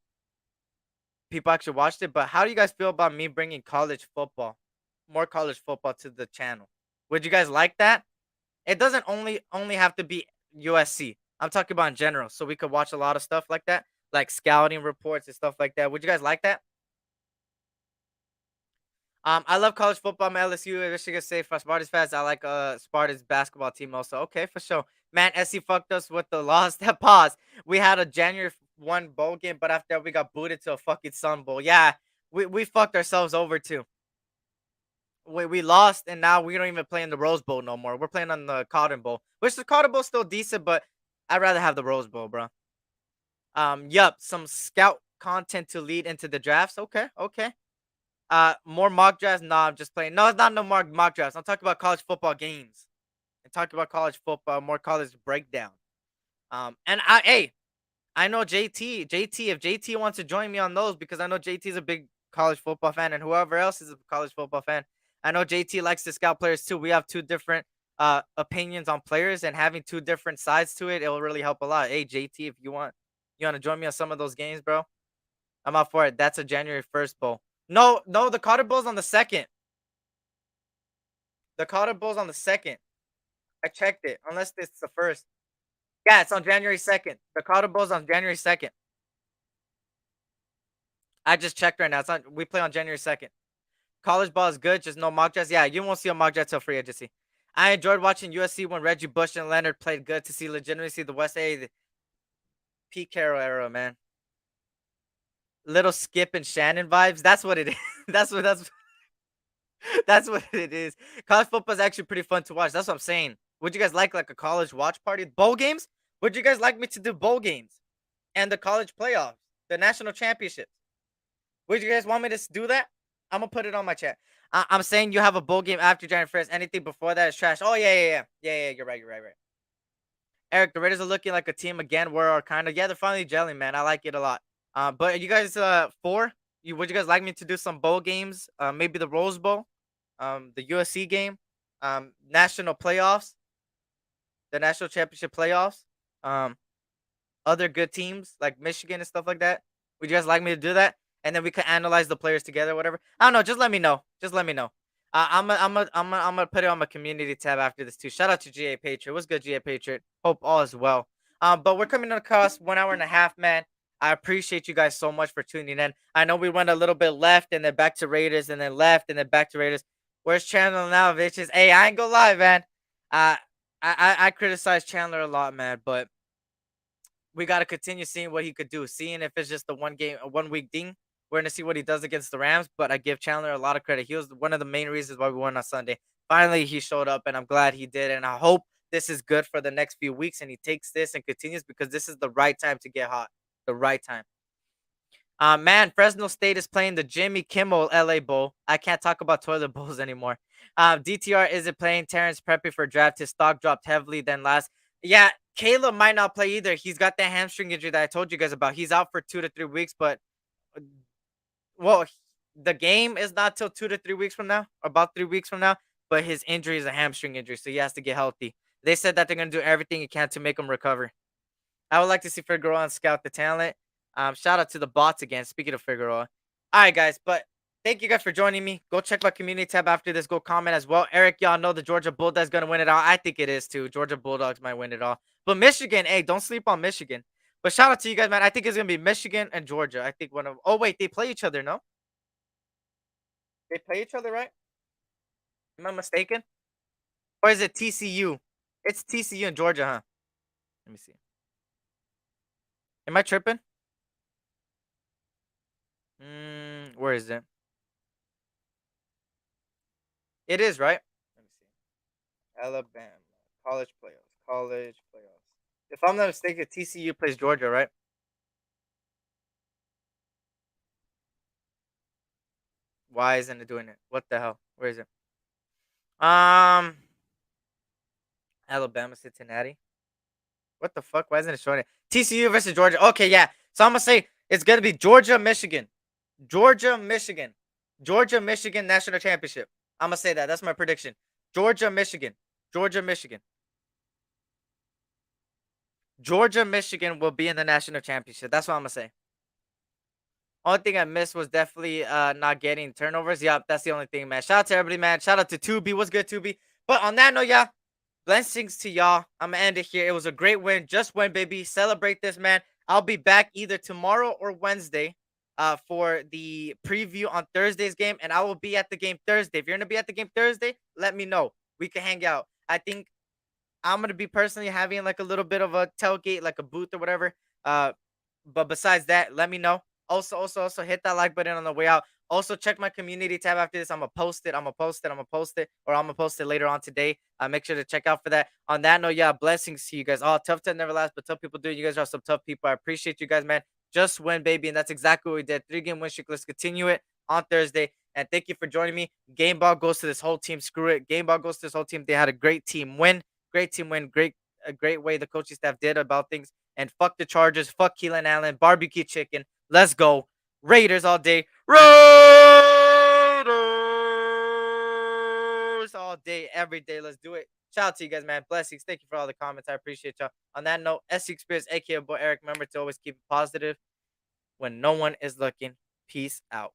people actually watched it. But how do you guys feel about me bringing college football, more college football to the channel? Would you guys like that? It doesn't only have to be USC. I'm talking about in general, so we could watch a lot of stuff like that, like scouting reports and stuff like that. Would you guys like that? I love college football. I'm LSU. Michigan State for Spartans fans. I like Spartans basketball team also. Okay, for sure. Man, SC fucked us with the loss. That pause. We had a January 1 bowl game, but after that we got booted to a fucking Sun Bowl. Yeah, we fucked ourselves over too. We lost, and now we don't even play in the Rose Bowl no more. We're playing on the Cotton Bowl, which the Cotton Bowl still decent, but I'd rather have the Rose Bowl, bro. Yup, some scout content to lead into the drafts. Okay, okay. More mock drafts? Nah, I'm just playing. No, it's not no more mock drafts. I'm talking about college football games. I'm talking about college football, more college breakdown. And I know JT. If JT wants to join me on those, because I know JT is a big college football fan, and whoever else is a college football fan, I know JT likes to scout players too. We have two different opinions on players, and having two different sides to it, it will really help a lot. Hey, JT, if you want to join me on some of those games, bro, I'm out for it. That's a January 1st bowl. No, the Cotton Bowl's on the 2nd. The Cotton Bowl's on the 2nd. I checked it. Unless it's the 1st. Yeah, it's on January 2nd. The Cotton Bowl's on January 2nd. I just checked right now. We play on January 2nd. College ball is good, just no mock drafts. Yeah, you won't see a mock draft till free agency. I enjoyed watching USC when Reggie Bush and Leonard played good to see legitimacy the West A, the Pete Carroll era, man. Little Skip and Shannon vibes. That's what it is. that's what it is. College football is actually pretty fun to watch. That's what I'm saying. Would you guys like a college watch party? Bowl games? Would you guys like me to do bowl games and the college playoffs, the national championships? Would you guys want me to do that? I'm gonna put it on my chat. I'm saying you have a bowl game after January 1st. Anything before that is trash. Oh yeah. You're right. Eric, the Raiders are looking like a team again. We're kind of they're finally gelling, man. I like it a lot. But are you guys 4? Would you guys like me to do some bowl games? Maybe the Rose Bowl, the USC game, national playoffs, the national championship playoffs, um, other good teams like Michigan and stuff like that. Would you guys like me to do that? And then we could analyze the players together, whatever. I don't know. Just let me know. Just let me know. I'm gonna put it on my community tab after this too. Shout out to GA Patriot. What's good, GA Patriot? Hope all is well. But we're coming across 1 hour and a half, man. I appreciate you guys so much for tuning in. I know we went a little bit left and then back to Raiders and then left and then back to Raiders. Where's Chandler now, bitches? Hey, I ain't gonna lie, man. Uh, I criticize Chandler a lot, man, but we got to continue seeing what he could do. Seeing if it's just a 1 week thing. We're gonna see what he does against the Rams, but I give Chandler a lot of credit. He was one of the main reasons why we won on Sunday. Finally, he showed up, and I'm glad he did. And I hope this is good for the next few weeks, and he takes this and continues because this is the right time to get hot. The right time. Man, Fresno State is playing the Jimmy Kimmel LA Bowl. I can't talk about toilet bowls anymore. DTR isn't playing. Terrence prepping for draft. His stock dropped heavily then last. Yeah, Caleb might not play either. He's got that hamstring injury that I told you guys about. He's out for 2 to 3 weeks, but well, the game is not till 2 to 3 weeks from now, about 3 weeks from now. But his injury is a hamstring injury, so he has to get healthy. They said that they're gonna do everything they can to make him recover. I would like to see Figueroa and scout the talent. Shout out to the bots again. Speaking of Figueroa. All right, guys. But thank you guys for joining me. Go check my community tab after this. Go comment as well. Eric, y'all know the Georgia Bulldogs going to win it all. I think it is too. Georgia Bulldogs might win it all. But Michigan, hey, don't sleep on Michigan. But shout out to you guys, man. I think it's going to be Michigan and Georgia. I think one of. Oh, wait. They play each other, no? They play each other, right? Am I mistaken? Or is it TCU? It's TCU and Georgia, huh? Let me see. Am I tripping? Where is it? It is, right? Let me see. Alabama. College playoffs. College playoffs. If I'm not mistaken, TCU plays Georgia, right? Why isn't it doing it? What the hell? Where is it? Um, Alabama, Cincinnati. What the fuck? Why isn't it showing it? TCU versus Georgia. Okay, yeah. So I'm gonna say it's gonna be Georgia, Michigan. Georgia, Michigan. Georgia, Michigan national championship. I'm gonna say that. That's my prediction. Georgia, Michigan. Georgia, Michigan. Georgia, Michigan will be in the national championship. That's what I'm gonna say. Only thing I missed was definitely not getting turnovers. Yep, that's the only thing, man. Shout out to everybody, man. Shout out to Tubi. What's good, Tubi? But on that note, yeah, blessings to y'all. I'm gonna end it here. It was a great win. Just win, baby. Celebrate this, man. I'll be back either tomorrow or Wednesday for the preview on Thursday's game, and I will be at the game Thursday. If you're gonna be at the game Thursday, let me know. We can hang out. I think I'm gonna be personally having like a little bit of a tailgate, like a booth or whatever. But besides that, let me know. Also hit that like button on the way out. Also check my community tab after this. I'm gonna post it. Or I'm gonna post it later on today. Make sure to check out for that. On that note, yeah, blessings to you guys. Oh, tough to never last, but tough people do. You guys are some tough people. I appreciate you guys, man. Just win, baby, and that's exactly what we did. 3-game win streak. Let's continue it on Thursday. And thank you for joining me. Game ball goes to this whole team. Screw it. Game ball goes to this whole team. They had a great team win. Great team win. A great way the coaching staff did about things. And fuck the Chargers. Fuck Keelan Allen. Barbecue chicken. Let's go. Raiders all day. Raiders all day. Every day. Let's do it. Shout out to you guys, man. Blessings. Thank you for all the comments. I appreciate y'all. On that note, S.C Experience, aka boy Eric. Remember to always keep it positive when no one is looking. Peace out.